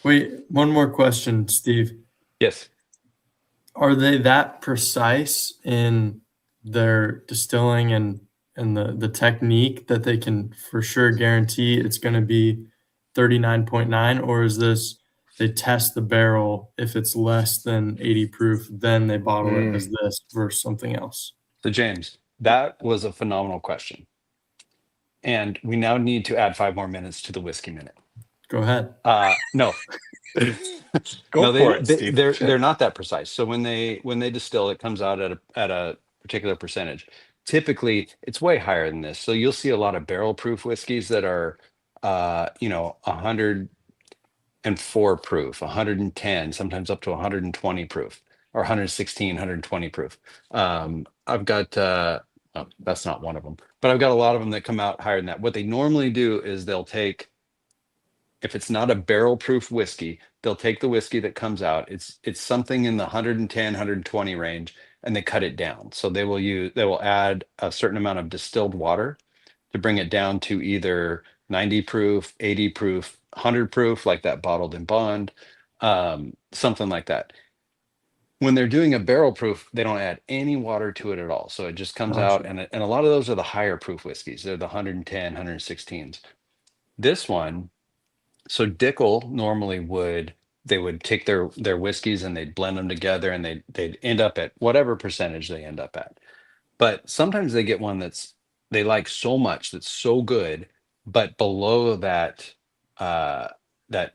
Wait, one more question, Steve. Yes. Are they that precise in their distilling and the technique that they can for sure guarantee it's going to be 39.9, or is this they test the barrel, if it's less than 80 proof, then they bottle it as this versus something else? So James, that was a phenomenal question. And we now need to add 5 more minutes to the whiskey minute. Go ahead. No. Go for it, Steve. They're not that precise. So when they distill, it comes out at a particular percentage. Typically, it's way higher than this. So you'll see a lot of barrel proof whiskeys that are 104 proof, 110, sometimes up to 120 proof, or 116, 120 proof. I've got that's not one of them, but I've got a lot of them that come out higher than that. What they normally do is they'll take, if it's not a barrel proof whiskey, they'll take the whiskey that comes out. It's something in the 110, 120 range, and they cut it down. So they will add a certain amount of distilled water to bring it down to either 90 proof, 80 proof, 100 proof, like that bottled in bond, something like that. When they're doing a barrel proof, they don't add any water to it at all. So it just comes out, and a lot of those are the higher proof whiskeys. They're the 110, 116s. This one, so Dickel normally would they would take their whiskeys and they'd blend them together, and they'd end up at whatever percentage they end up at. But sometimes they get one that's they like so much, that's so good, but below that that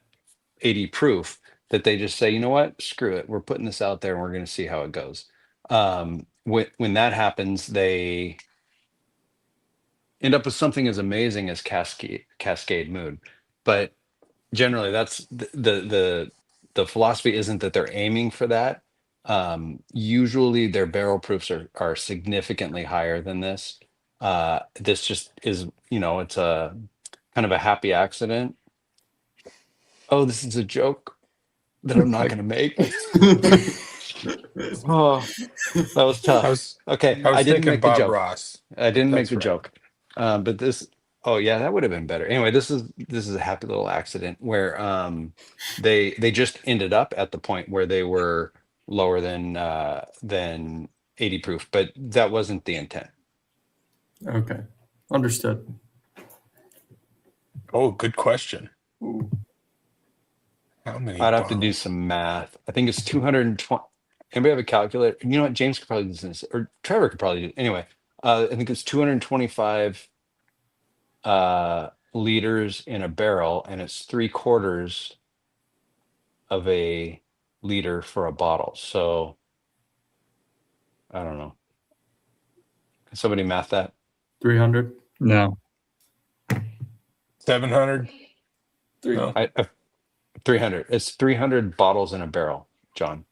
80 proof, that they just say, you know what, screw it, we're putting this out there and we're going to see how it goes. When that happens, they end up with something as amazing as Cascade Moon. But generally, that's the philosophy isn't that they're aiming for that. Usually their barrel proofs are significantly higher than this. This just is, it's a kind of a happy accident. Oh, this is a joke that I'm not going to make. Oh, that was tough. Okay, I was I didn't thinking make the Bob joke. Ross. I didn't make That's the right. joke. But this, oh yeah, that would have been better. Anyway, this is a happy little accident where they just ended up at the point where they were lower than 80 proof, but that wasn't the intent. Okay, understood. Oh, good question. Ooh. How many? I'd have to do bottles? some math. I think it's 220. Anybody have a calculator? You know what? James could probably do this, or Trevor could probably do it. Anyway, I think it's 225 liters in a barrel, and it's 3/4 of a liter for a bottle. So I don't know. Can somebody math that? 300. No. 700. Three. No. 300. It's 300 bottles in a barrel, John.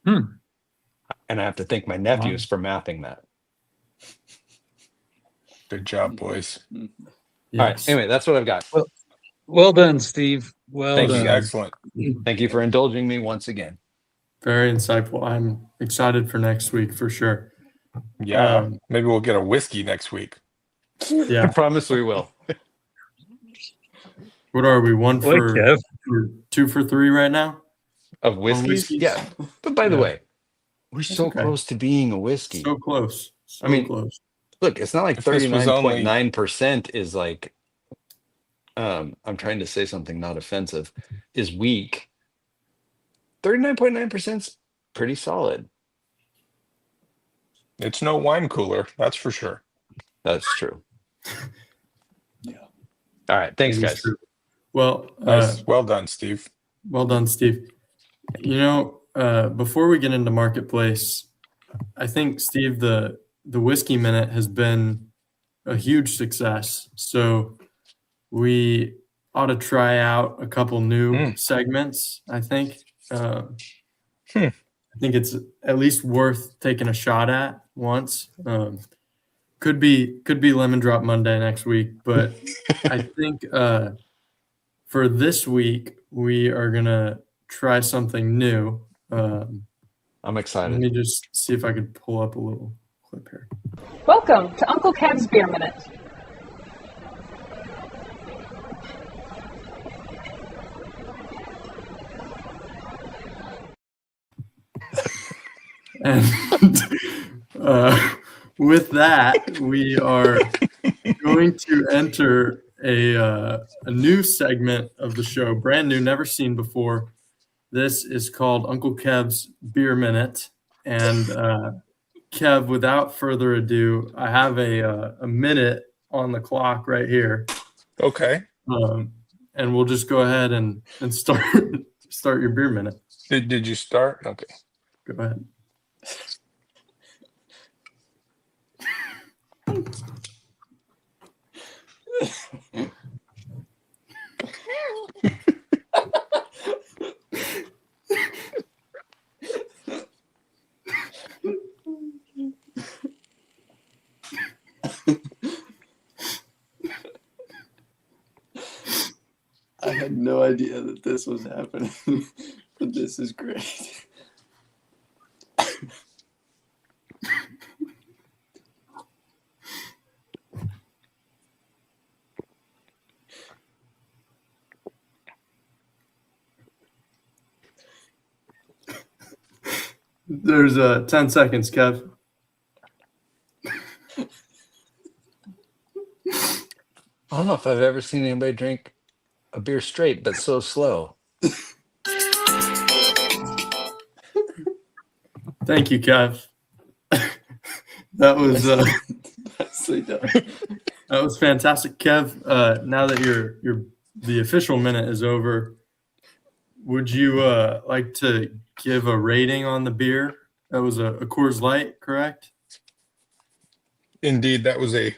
Hmm. And I have to thank my nephews for mathing that. Good job, boys. All right. Anyway, that's what I've got. Well done, Steve. Well Thank you. done. Excellent. Thank you for indulging me once again. Very insightful. I'm excited for next week for sure. Yeah. Maybe we'll get a whiskey next week. I Yeah. promise we will. What are we? One Boy, for Kev. 2 for 3 right now? Of whiskeys? whiskeys? Yeah. But by the Yeah. way, we're so okay. close to being a whiskey. So close. So I mean, close. Look, it's not like If this was 39.9% is like, I'm trying to say something not offensive, is weak. 39.9% is pretty solid. It's no wine cooler, that's for sure. That's true. Yeah. All right. Thanks, It is guys. true. Well, Nice. Well done, Steve. well done, Steve. Before we get into Marketplace, I think, Steve, the Whiskey Minute has been a huge success. So we ought to try out a couple new segments, I think. I think it's at least worth taking a shot at once. Could be Lemon Drop Monday next week, but I think for this week we are gonna try something new. I'm Let excited. me just see if I could pull up a little clip here. Welcome to Uncle Kev's Beer Minute. And with that, we are going to enter a new segment of the show, brand new, never seen before. This is called Uncle Kev's Beer Minute. And Kev, without further ado, I have a minute on the clock right here. Okay. And we'll just go ahead and start your beer minute. Did you start? Okay. Go ahead. I had no idea that this was happening, but this is great. There's 10 seconds, Kev. I don't know if I've ever seen anybody drink A beer straight, but so slow. Thank you, Kev. That was Nicely done. that was fantastic, Kev. Now that your the official minute is over, would you like to give a rating on the beer? That was a Coors Light, correct? Indeed, that was a.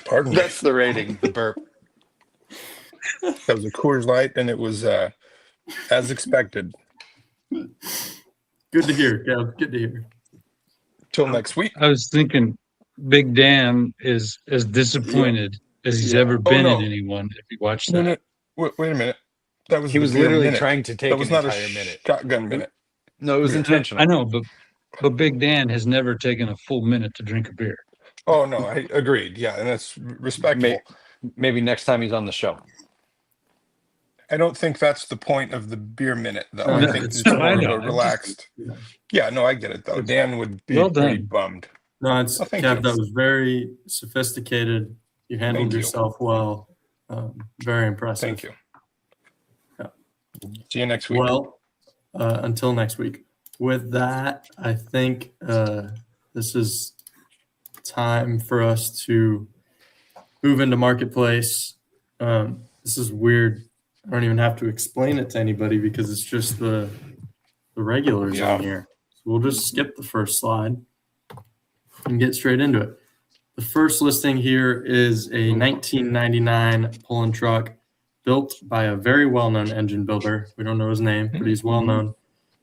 Pardon me. That's the rating, the burp. That was a Coors Light, and it was as expected. Good to hear, Kev. Good to hear. Till next week. I was thinking Big Dan is as disappointed as he's ever been no. in anyone. If you watch No, that, no, wait a minute. That was He the was beer literally minute. trying to take That was an not entire a minute. shotgun minute. No, it was intentional. I know, but Big Dan has never taken a full minute to drink a beer. Oh no, I agreed. Yeah, and that's respectable. Maybe next time he's on the show. I don't think that's the point of the beer minute, though. No, I think it's it's more fine. of I a just- relaxed. Yeah. Yeah, no, I get it though. Dan would be Well pretty done. bummed. No, it's Oh, thank Kev. you. That was very sophisticated. You handled Thank you. yourself well. Very impressive. Thank you. Yeah. See you next week. Well, until next week. With that, I think this is time for us to move into marketplace. This is weird. I don't even have to explain it to anybody because it's just the regulars Yeah. on here. So we'll just skip the first slide and get straight into it. The first listing here is a 1999 pull-in truck built by a very well-known engine builder. We don't know his name, but he's well-known.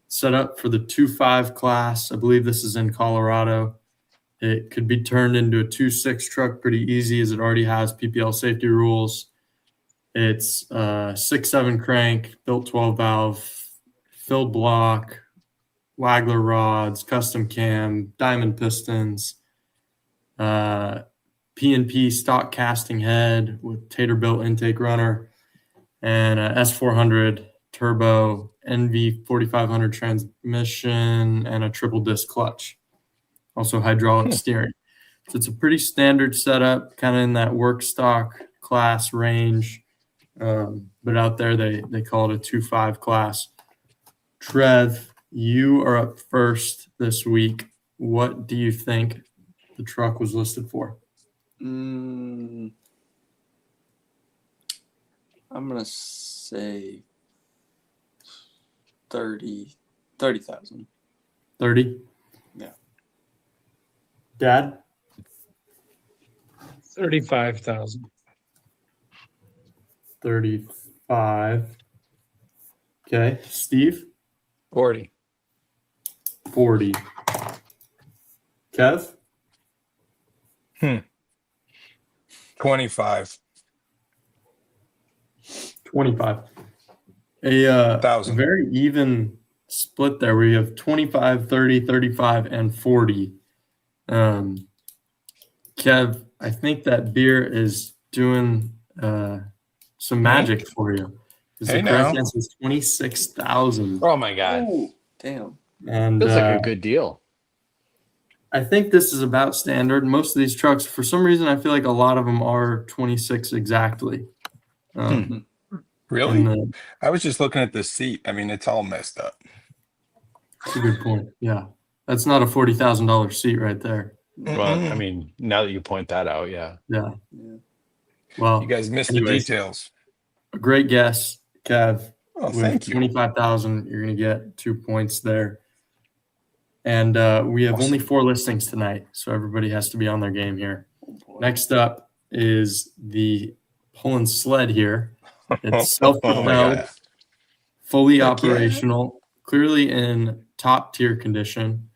Set up for the 2.5 class. I believe this is in Colorado. It could be turned into a 2.6 truck pretty easy as it already has PPL safety rules. It's 6.7 crank, built 12 valve, filled block, waggler rods, custom cam, diamond pistons, P&P stock casting head with Tater-built intake runner, and a S400 turbo, NV 4500 transmission, and a triple disc clutch. Also hydraulic steering. So it's a pretty standard setup, kind of in that work stock class range. But out there, they call it a 2.5 class. Trev, you are up first this week. What do you think the truck was listed for? I'm gonna say 30,000. 30? Yeah. Dad? 35,000. 35. Okay. Steve? 40. 40. Kev? 25. 25. A Thousand. very even split there. We have 25, 30, 35, and 40. Kev, I think that beer is doing some magic for you. Hey, The correct now. answer is 26,000. Oh my God. Ooh, damn. And Feels like a good deal. I think this is about standard. Most of these trucks, for some reason, I feel like a lot of them are 26 exactly. Really? and the- I was just looking at the seat. I mean, it's all messed up. That's a good point. Yeah. That's not a $40,000 seat right there. Well, I mean, now that you point that out, yeah. Yeah. Yeah. Well, You guys missed Anyways. the details. a great guess, Kev. Oh, With thank you. 25,000, you're going to get 2 points there. And we have only 4 listings tonight, so everybody has to be on their game here. Oh, boy. Next up is the pull-in sled here. It's Oh my self-propelled, God. fully Heck yeah. operational, clearly in top-tier condition.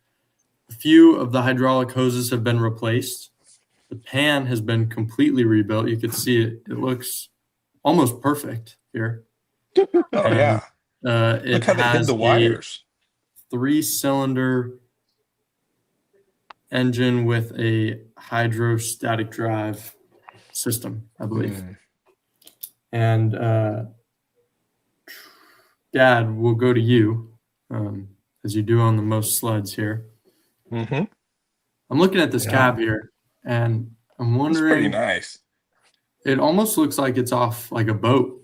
A few of the hydraulic hoses have been replaced. The pan has been completely rebuilt. You can see it. It looks almost perfect here. Oh, yeah. It Look how they hid has the a wires. 3-cylinder engine with a hydrostatic drive system, I believe. And Dad, we'll go to you, as you do on the most sleds here. Mm-hmm. I'm looking at this Yeah. cab here, and I'm It's pretty wondering nice. It almost looks like it's off like a boat.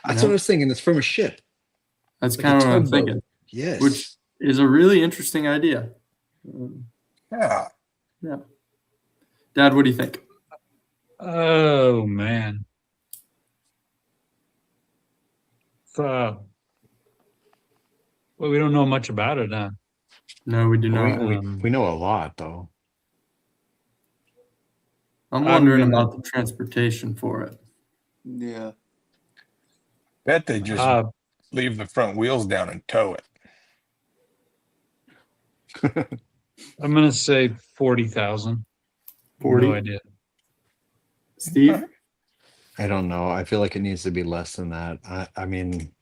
That's know? what I was thinking. It's from a ship. That's Like kind a of what I'm tugboat. thinking, Yes. which is a really interesting idea. Yeah. Yeah. Dad, what do you think? Oh man. Well, we don't know much about it, huh? No, we do we, not. we, Um, we know a lot, though. I'm I'm wondering gonna- about the transportation for it. Yeah. Bet they just leave the front wheels down and tow it. I'm gonna say 40,000. 40? No idea. Steve? I don't know. I feel like it needs to be less than that. I mean,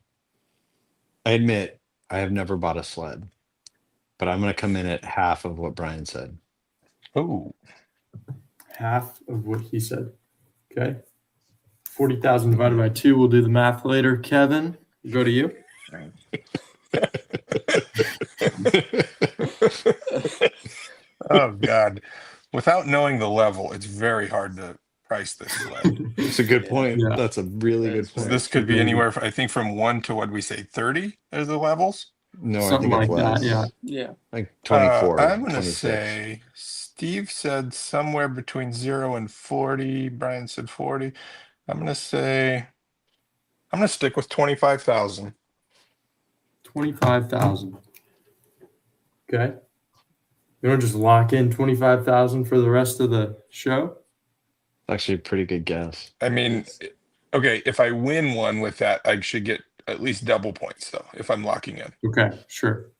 I admit I have never bought a sled, but I'm going to come in at half of what Brian said. Oh, Half of what he said. Okay. 40,000 divided by 2. We'll do the math later. Kevin, go to you. oh God. Without knowing the level, it's very hard to price this sled. It's a good point. Yeah. That's a really good So point. this could be anywhere, I think, from 1 to what we say 30 as the levels. No, I Something think it's like that, less. yeah. Yeah. Like 24. I'm going to 26. say Steve said somewhere between 0 and 40. Brian said 40. I'm going to stick with 25,000. 25,000. Okay. You don't just lock in 25,000 for the rest of the show? Actually, a pretty good guess. I mean, okay, if I win one with that, I should get at least double points, though, if I'm locking in. Okay, sure.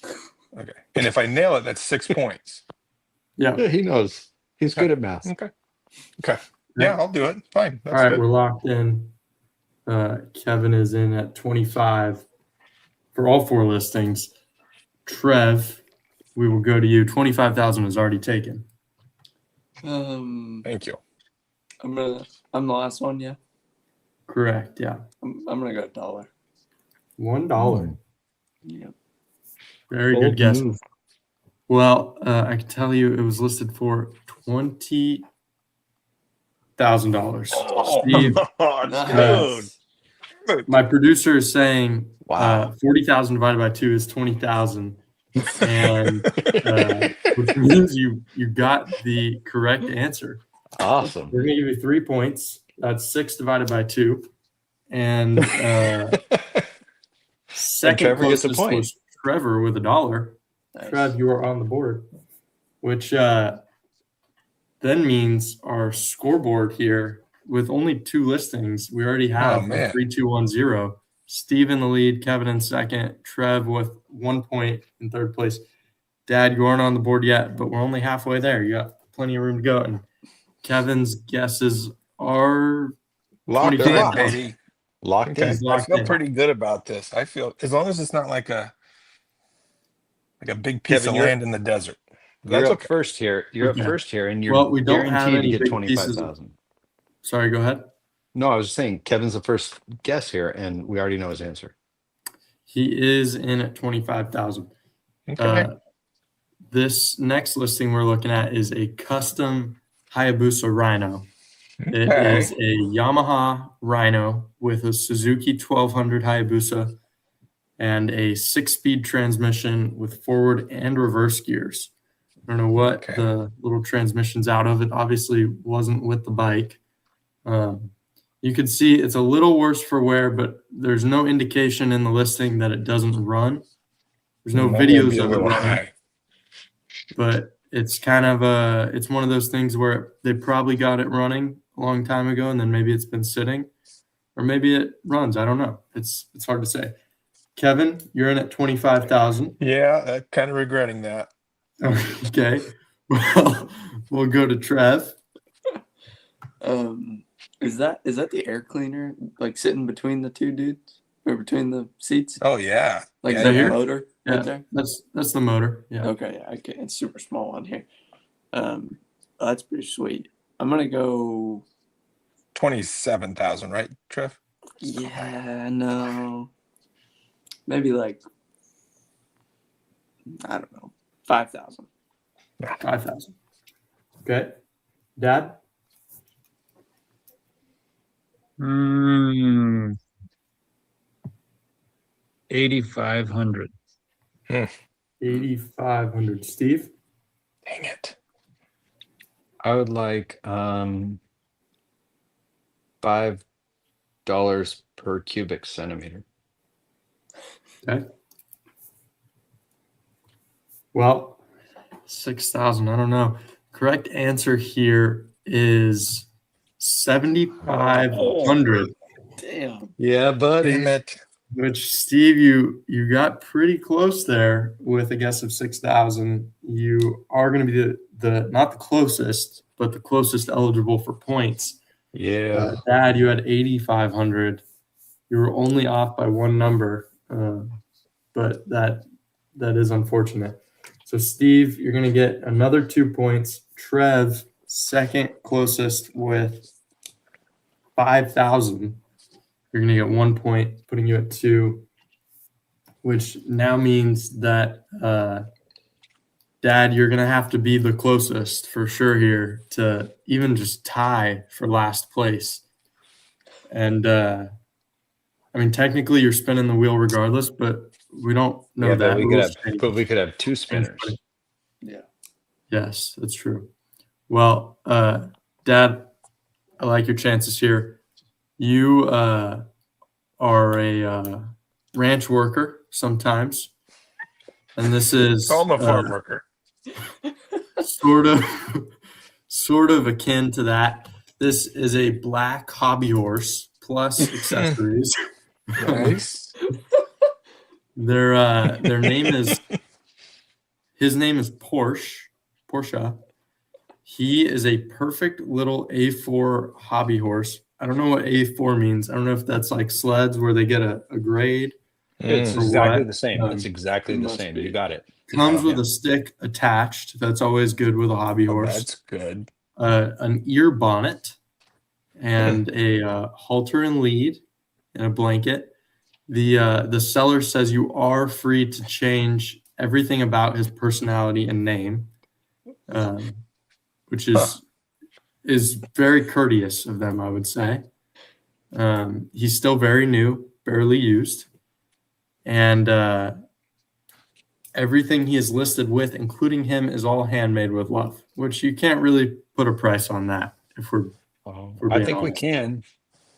Okay. And if I nail it, that's 6 points. Yeah. Yeah, he knows. He's good at math. Okay. Yeah, I'll do it. Fine. All That's right, good. we're locked in. Kevin is in at 25 for all 4 listings. Trev, we will go to you. 25,000 is already taken. Thank you. I'm the last one, yeah. Correct, yeah. I'm gonna go $1. $1. Yeah. Very Bold good guess. move. Well, I can tell you it was listed for $20,000. Steve, Nice. my producer is saying Wow. 40,000 divided by 2 is 20,000, and which means you got the correct answer. Awesome. We're gonna give you 3 points. That's 6 divided by 2, and second Trevor gets a closest point. was Trevor with $1. Nice. Trev, you are on the board, which then means our scoreboard here with only 2 listings, we already have a man. 3-2-1-0. Steve in the lead, Kevin in second, Trev with 1 point in third place. Dad, you aren't on the board yet, but we're only halfway there. You got plenty of room to go. And Kevin's guesses are Locked 25. in, baby. Locked Okay. in. He's I locked feel in. pretty good about this. I feel, as long as it's not like a big piece Kevin, of you're- land in the desert. You're That's up okay. first here. You're Okay. up first here, and you're Well, we don't have guaranteed to any get big pieces of- 25,000. Sorry, go ahead. No, I was saying Kevin's the first guess here, and we already know his answer. He is in at 25,000. Okay. This next listing we're looking at is a custom Hayabusa Rhino. It Okay. is a Yamaha Rhino with a Suzuki 1200 Hayabusa and a 6-speed transmission with forward and reverse gears. I don't know what Okay. the little transmission's out of. It obviously wasn't with the bike. You can see it's a little worse for wear, but there's no indication in the listing that it doesn't run. There's no That may videos be a of it little running, high. but it's kind of it's one of those things where they probably got it running a long time ago, and then maybe it's been sitting, or maybe it runs. I don't know. It's hard to say. Kevin, you're in at 25,000. Yeah, kind of regretting that. Okay. Well, we'll go to Trev. Is that the air cleaner like sitting between the 2 dudes or between the seats? Oh yeah. Like Yeah, the yeah. motor Yeah, right there? that's the motor. Yeah. Okay, yeah, okay. It's super small on here. That's pretty sweet. I'm gonna go 27,000, right, Trev? yeah, no. Maybe like I don't know, 5,000. 5,000. Okay. Dad? Mm, 8,500. 8,500. Steve? Dang it. I would like $5 per cubic centimeter. Okay. Well, 6,000. I don't know. Correct answer here is 7,500. Damn. Yeah, buddy. Damn it. Which, Steve, you got pretty close there with a guess of 6,000. You are going to be the not the closest, but the closest eligible for points. Yeah. Dad, you had 8,500. You were only off by one number, but that is unfortunate. So, Steve, you're going to get another 2 points. Trev, second closest with 5,000. You're going to get 1 point, putting you at 2, which now means that, Dad, you're going to have to be the closest for sure here to even just tie for last place. And, I mean, technically you're spinning the wheel regardless, but we don't know Yeah, that. but we could have two spinners. Yeah. Yes, that's true. Well, Dad, I like your chances here. You are a ranch worker sometimes, and this is I'm a farm worker. sort of akin to that. This is a black hobby horse plus accessories. Nice. Their name is his name is Porsche. He is a perfect little A4 hobby horse. I don't know what A4 means. I don't know if that's like sleds where they get a grade. It's For exactly what? the same. It's exactly the must same. be. You got it. Comes with Yeah. a stick attached. That's always good with a hobby Oh, horse. that's good. An ear bonnet and a halter and lead and a blanket. The seller says you are free to change everything about his personality and name, which is very courteous of them, I would say. He's still very new, barely used, and everything he is listed with, including him, is all handmade with love, which you can't really put a price on that if we're I being think we honest. can.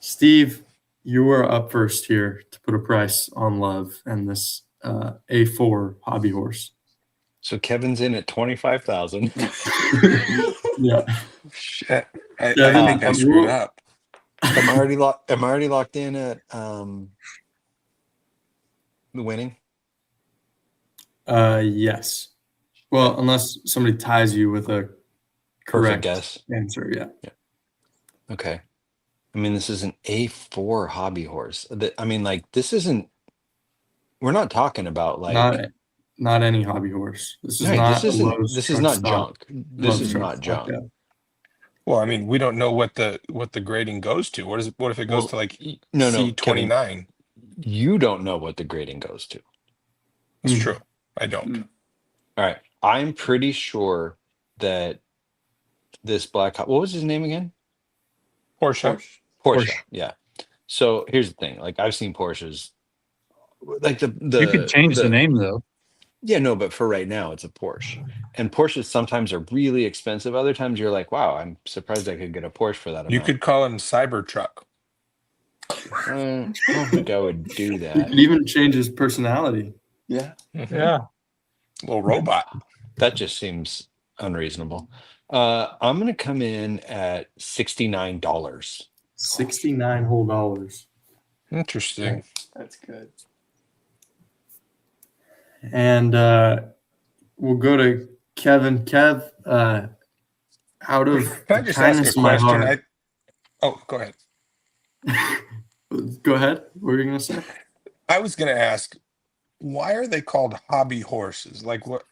Steve, you are up first here to put a price on love and this A4 hobby horse. So Kevin's in at 25,000. Yeah. Shit. I Kevin, think I screwed up. Am I already locked in at the winning? Yes. Well, unless somebody ties you with a correct Perfect guess. answer, yeah. Okay. I mean, this is an A4 hobby horse. I mean, like, this isn't. We're not talking about like. Not any hobby horse. This is Right, not. this is not junk. This is not junk. Yeah. Well, I mean, we don't know what the grading goes to. What if it goes to like No, C29? You don't know what the grading goes to. That's true. I don't. All right. I'm pretty sure that this what was his name again? Porsche. Porsche. Yeah. So here's the thing. Like, I've seen Porsches. Like the You could change the name though. Yeah, no, but for right now, it's a Porsche. And Porsches sometimes are really expensive. Other times you're like, wow, I'm surprised I could get a Porsche for that amount. You could call him Cybertruck. I don't think I would do You that. could even change his personality. Yeah. Yeah. Little robot. That just seems unreasonable. I'm going to come in at $69. 69 whole dollars. Interesting. That's good. And we'll go to Kevin. Kev, out of Can I the just kindness ask a of my question? heart. Go ahead. Go ahead. What were you going to say? I was going to ask, why are they called hobby horses? Like what?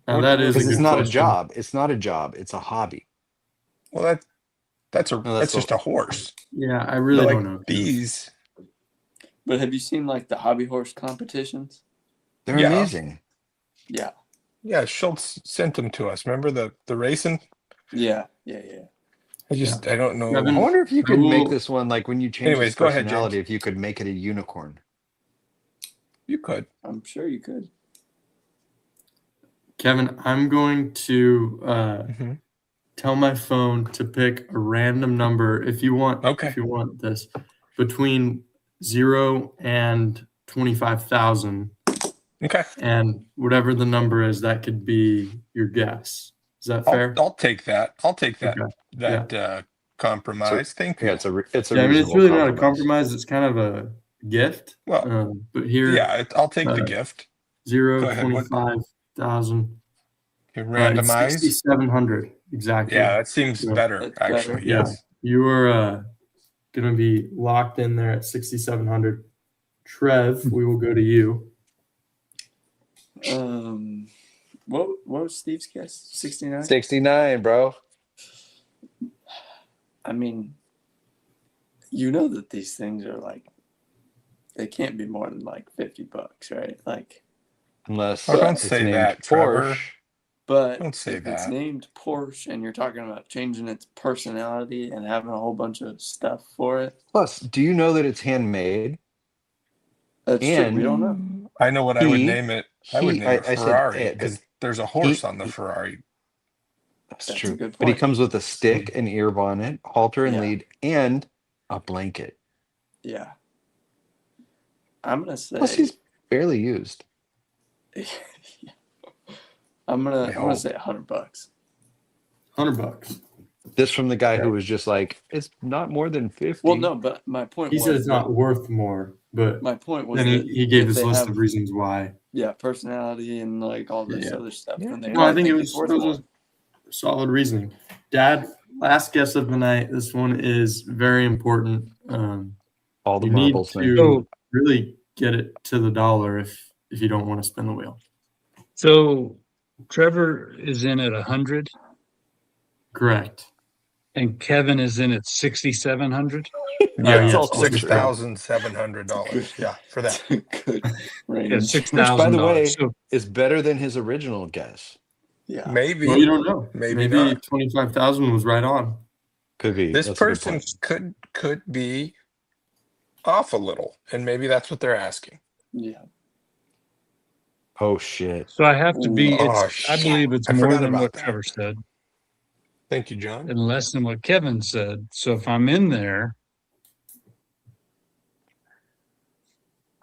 Now, that is a Because it's good not question. a job. It's not a job. It's a hobby. Well, that's that's just a horse. Yeah, I really Like don't know. these. But have you seen like the hobby horse competitions? They're Yeah. amazing. Yeah. Yeah, Schultz sent them to us. Remember the racing? Yeah. I don't know. Kevin, I wonder if you could make Cool. this one like when you change Anyways, his go ahead, personality, James. if you could make it a unicorn. You could. I'm sure you could. Kevin, I'm going to Mhm. tell my phone to pick a random number if you want. Okay. If you want this, between 0 and 25,000, Okay. and whatever the number is, that could be your guess. Is that fair? I'll take that. I'll take that. Okay. That compromise. Thank you. Yeah, it's a Yeah, I mean, it's reasonable really not a compromise. compromise. It's kind of a gift. Well, But here, yeah, I'll take the uh, gift. 0, Go ahead, what- 25,000. You It's randomize. 6,700 exactly. Yeah, that seems Yeah. better. That's better. Actually, Yeah. yes. You are going to be locked in there at 6,700. Trev, we will go to you. What was Steve's guess? 69. 69, bro. I mean, you know that these things are like, they can't be more than like $50, right? Like, Unless Oh, don't it's say named that, Trevor. Porsche. but Don't say if it's that. named Porsche and you're talking about changing its personality and having a whole bunch of stuff for it, Plus, do you know that it's handmade? that's true. And We don't know. I know what I would He- name it. I would he- name it I said, Ferrari but because there's a horse he- on the Ferrari. That's That's a true. good But he point. comes with a stick, an ear bonnet, halter and Yeah. lead, and a blanket. Yeah. I'm gonna say. Plus, he's barely used. I'm gonna hope. say $100. $100. This from the guy who was just like, it's not more than 50. Well, no, but my point He was said it's not worth more, but my point was then that he gave if his they list have, of reasons why. yeah, personality and like all this Yeah. other stuff. Yeah. And they No, I might think it it's was worth more. solid reasoning. Dad, last guess of the night. This one is very important. All the You need marbles, man. to So, really get it to the dollar if you don't want to spin the wheel. so Trevor is in at 100 Correct. and Kevin is in at 6,700. yes, all also correct. $6,700. Yeah, for that. Good range. Yeah, Which, by the way, $6,000. So is better than his original guess. Yeah. Maybe Well, you don't know. Maybe Maybe not. 25,000 was right on. Could be. this That's a good person point. could be off a little, and maybe that's what they're asking. Yeah. Oh, shit. so I have to be. Ooh. Oh, I believe it's I more forgot than about what that. Trevor said Thank you, John. and less than what Kevin said. So if I'm in there,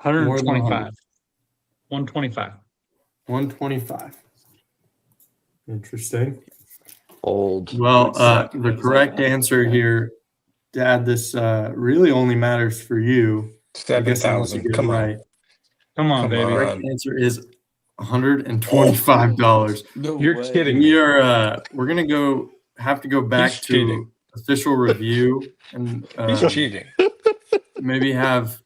More than 125. 125. 125. Interesting. Old. Well, Would suck if the it was correct like answer 100%. here, Dad, this really only matters for you. I guess unless you 7,000. get it Come on. right. Come on, Come baby. The on. correct answer is $125. No You're way. kidding We me. are we're gonna have to go back He's to cheating. official review and He's cheating. maybe have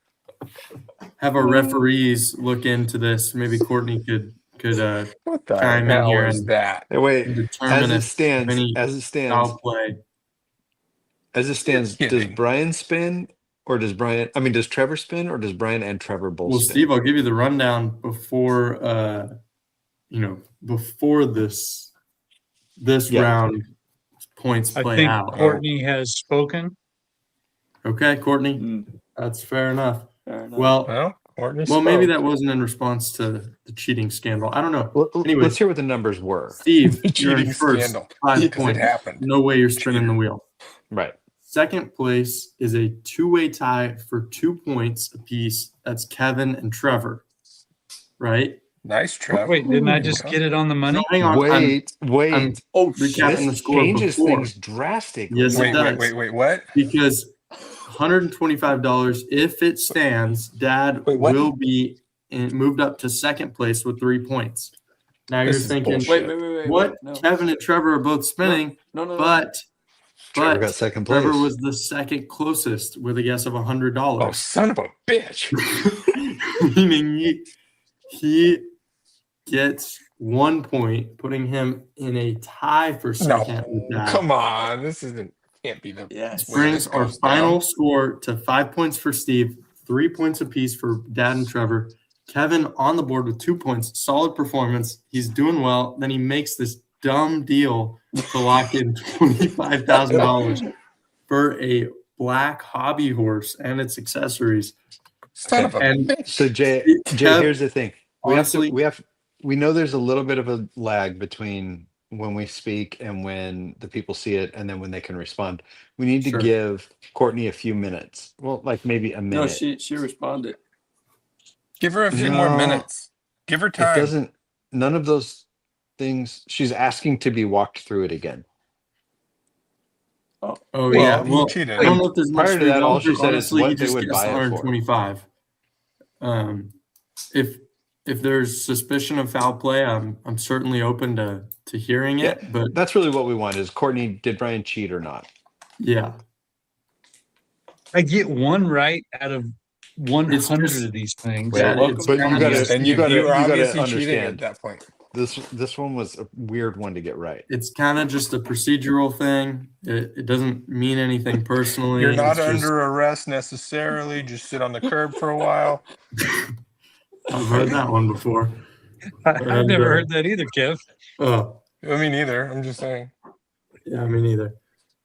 our referees look into this. Maybe Courtney could What the chime in hell here is and that? Hey, wait. determine As it if any stands, foul play. does kidding. Brian spin or does Trevor spin or does Brian and Trevor both Well, spin? Steve, I'll give you the rundown before before this Yeah. round points I play think out. Courtney has spoken. Okay, Courtney, Mm, that's fair enough. fair enough. Well, Courtney maybe spoke. that wasn't in response to the cheating scandal. I don't know. Let's Anyways. hear what the numbers were. Steve, The you're in cheating first. scandal. 5 Because it points. happened. No way you're spinning the wheel. Right. Second place is a two-way tie for 2 points apiece. That's Kevin and Trevor. Right? Nice, Trev. Wait, didn't I There you just go. get it on the money? No, hang on. Wait. I'm Oh, recapping shit. the score changes before. things drastically. Yes, it does. Wait, what? Because $125, if it stands, Dad Wait, what? will be moved up to second place with 3 points. Now This you're is thinking, bullshit. Wait. what? No. Kevin and Trevor are both spinning, No. but Trevor got second place. Trevor was the second closest with a guess of $100. Oh, son of a bitch. Meaning he gets 1 point, putting him in a tie for second with Dad. Come on. This can't be the Yes. way Brings this our goes final down. score to 5 points for Steve, 3 points apiece for Dad and Trevor. Kevin on the board with 2 points. Solid performance. He's doing well. Then he makes this dumb deal to lock in $25,000 for a black hobby horse and its accessories. Son of a And bitch. So Jay, Kev, here's the thing. honestly- We know there's a little bit of a lag between when we speak and when the people see it and then when they can respond. We need to Sure. give Courtney a few minutes. Well, like maybe a minute. No, she responded. Give her a few more No. minutes. Give her It time. doesn't, none of those things. She's asking to be walked through it again. Oh Well, yeah. he Well, cheated. I don't know if there's much Prior to to that, go all she through. said is Honestly, what he they just would gets buy it for. 125. If there's suspicion of foul play, I'm certainly open to hearing it. Yeah. But That's really what we want is Courtney, did Brian cheat or not? yeah, I get one right out of 100 just- of these things. Wait, Yeah, it's but you kinda gotta, just- And you you gotta, were you gotta obviously cheating at understand. that point. This one was a weird one to get right. it's kind of just a procedural thing. It doesn't mean anything personally. You're not It's just- under arrest necessarily. Just sit on the curb for a while. I've heard that one before. I've never heard that either, Kev. Oh, I mean, neither. I'm just saying. yeah, me neither.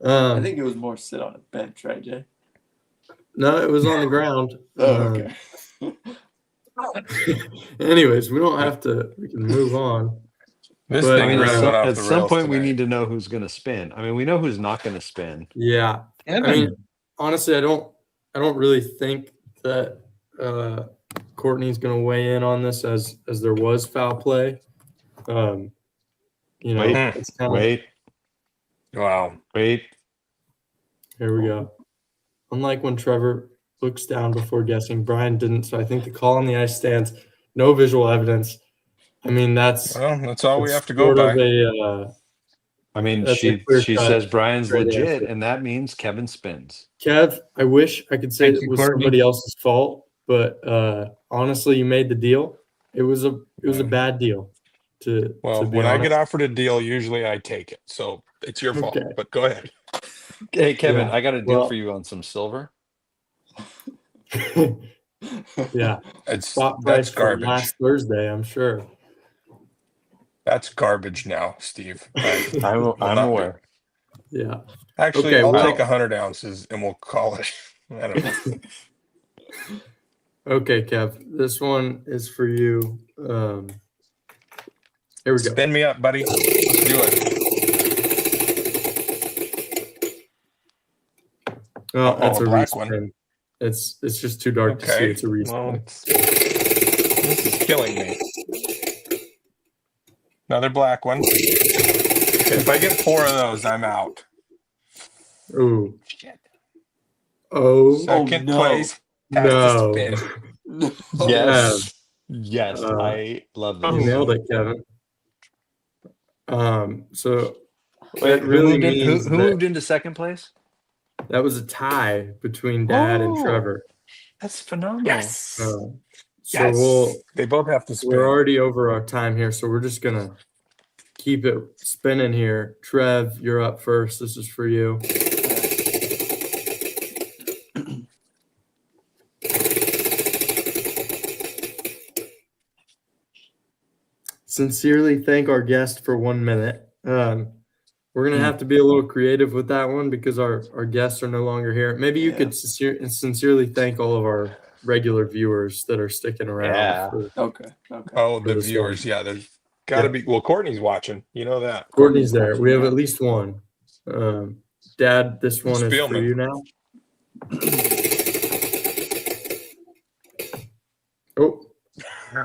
I think it was more sit on a bench, right, Jay? No, it was on the ground. Okay. Anyways, we don't have to. We can move on. This But, thing I mean, really went off At the some rails point, we tonight. need to know who's going to spin. I mean, we know who's not going to spin. Yeah, Evan, I mean, honestly, I don't really think that Courtney's going to weigh in on this as there was foul play. You know, Wait, it's kind of Wait, Wow. wait. here we go. Unlike when Trevor looks down before guessing, Brian didn't. So I think the call on the ice stands. No visual evidence. I mean, that's Well, that's all we it's have to go sort by. of a I mean, That's a she clear-cut says Brian's straight legit, answer. and that means Kevin spins. Kev, I wish I could say Thank it you, was Courtney. somebody else's fault, but honestly, you made the deal. It was a bad deal. Well, to be when I honest. get offered a deal, usually I take it. So it's your fault. Okay. But go ahead. Hey, Kevin, Yeah, I got a deal well- for you on some silver. yeah, It's spot that's price from garbage. last Thursday, I'm sure. That's garbage now, Steve. I'm not aware. Yeah. Actually, Okay, I'll well- take 100 ounces and we'll call it. I don't know. Okay, Kev, this one is for you. Here we go. Spin me up, buddy. Let's do it. Oh, that's a a black one. respin. It's just too dark to see. Okay. It's a respin. Well, this is killing me. Another black one. If I get 4 of those, I'm out. Ooh. Shit. Oh, Second no. place. Has No. to spin. Yes. Yes. Uh, I love you this. nailed it, Kevin. So Wait, that really who means that moved into second place? that was a tie between Dad and Oh. Trevor. That's phenomenal. Yes. So Yes. They both have to spin. we're already over our time here, so we're just gonna keep it spinning here. Trev, you're up first. This is for you. Sincerely thank our guest for 1 minute. We're gonna have to be a little creative with that one because our guests are no longer here. Maybe you Yeah. could sincerely thank all of our regular viewers that are sticking around. Yeah. for- Okay. Oh, For the this viewers. Yeah, there's got to Yeah. be. Well, Courtney's watching. You know that. Courtney's there. We have at least one. Dad, this one is for Spielman. you now. Oh,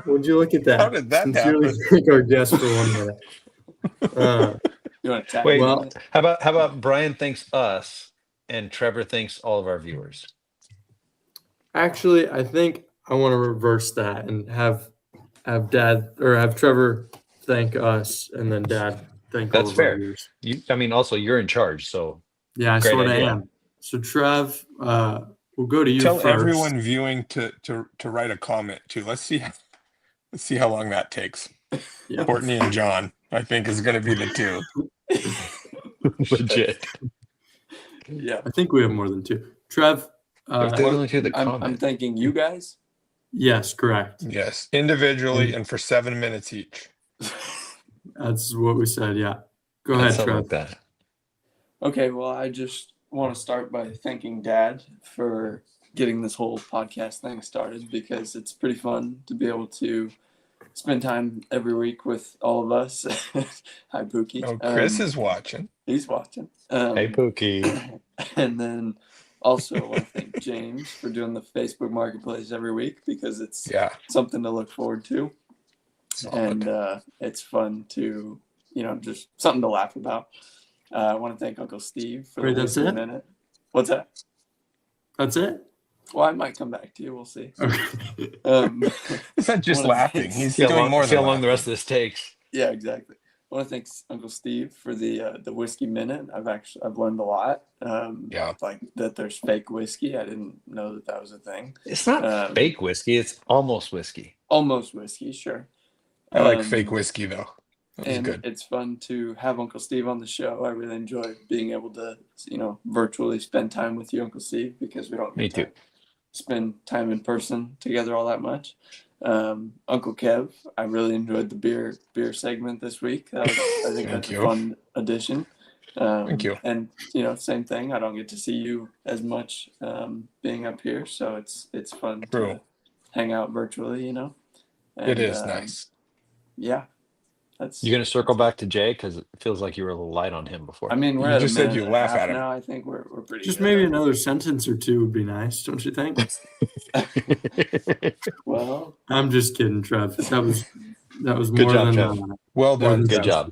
would you look at that? How did that Sincerely happen? thank our guest for 1 minute. You want to tag Wait, me well- in it? How about Brian thanks us and Trevor thanks all of our viewers? Actually, I think I want to reverse that and have Dad or have Trevor thank us and then Dad thank all That's of our fair. viewers. Also you're in charge, so Yeah, I Great sort of idea. am. So Trev, we'll go to you Tell first. everyone viewing to write a comment too. Let's see how long that takes. Yeah. Courtney and John, I think, is going to be the two. legit. Yeah. I think we have more than two. Trev, If they're only two that I'm comment. thanking you guys. yes, correct. Yes, individually and for 7 minutes each. That's what we said. Yeah. Go ahead, Something Trev. like that. Okay, well, I just want to start by thanking Dad for getting this whole podcast thing started, because it's pretty fun to be able to spend time every week with all of us. Hi, Pookie. Oh, Chris is watching. He's watching. Hey, Pookie. And then also I want to thank James for doing the Facebook Marketplace every week, because it's Yeah. something to look forward to. Solid. And it's fun to, just something to laugh about. I want to thank Uncle Steve for Wait, the that's Whiskey it? Minute. What's that? That's it? Well, I might come back to you. We'll see. Okay. He's not just Wanna laughing. thank- He's See how doing long, more see than how long the laughing. rest of this takes. Yeah, exactly. I want to thank Uncle Steve for the Whiskey Minute. I've learned a lot. Yeah. Like that there's fake whiskey. I didn't know that was a thing. It's not fake whiskey. It's almost whiskey. Almost whiskey, sure. I like fake whiskey though. That was And good. it's fun to have Uncle Steve on the show. I really enjoy being able to, virtually spend time with you, Uncle Steve, because we don't Me get too. to spend time in person together all that much. Uncle Kev, I really enjoyed the beer segment this week. I think Thank that's you. a fun addition. Thank you. And same thing. I don't get to see you as much being up here, so it's fun True. to hang out virtually. It And, is nice. Yeah, that's. You going to circle back to Jay? Because it feels like you were a little light on him before. I mean, we're You at just a said minute you and a laugh half at him. now. I think we're pretty. Just good. maybe another sentence or two would be nice, don't you think? Well, I'm just kidding, Trev. That was Good more job, than Trev. Well more done. than Good Jeff. job.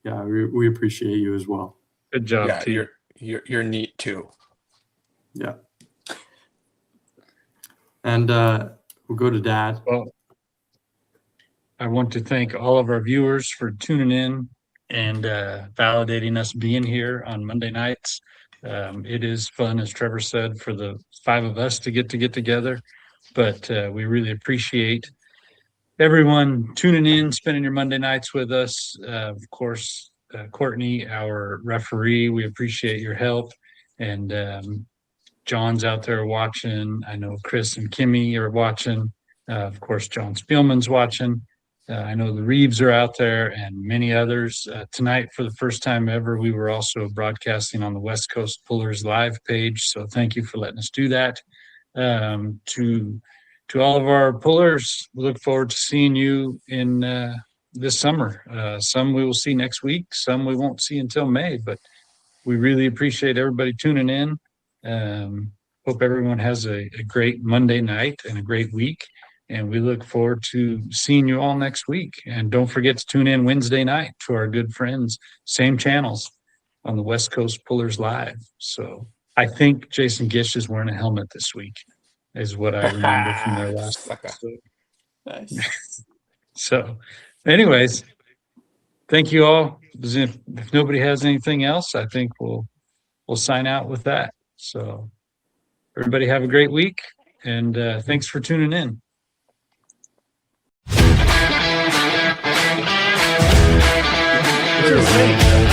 Yeah, we appreciate you as well. Good job, Yeah, team. you're neat too. Yeah. And we'll go to Dad. Well, I want to thank all of our viewers for tuning in and validating us being here on Monday nights. It is fun, as Trevor said, for the five of us to get together, but we really appreciate everyone tuning in, spending your Monday nights with us. Of course, Courtney, our referee, we appreciate your help. And John's out there watching. I know Chris and Kimmy are watching. Of course, John Spielman's watching. I know the Reeves are out there and many others. Tonight, for the first time ever, we were also broadcasting on the West Coast Pullers Live page. So thank you for letting us do that. To all of our pullers, we look forward to seeing you in this summer. Some we will see next week, some we won't see until May, but we really appreciate everybody tuning in. Hope everyone has a great Monday night and a great week. And we look forward to seeing you all next week. And don't forget to tune in Wednesday night to our good friends, same channels on the West Coast Pullers Live. So I think Jason Gish is wearing a helmet this week, is what I remember from their last Sucker. episode. nice. So anyways, thank you all. If nobody has anything else, I think we'll sign out with that. So everybody have a great week, and thanks for tuning in. Cheers.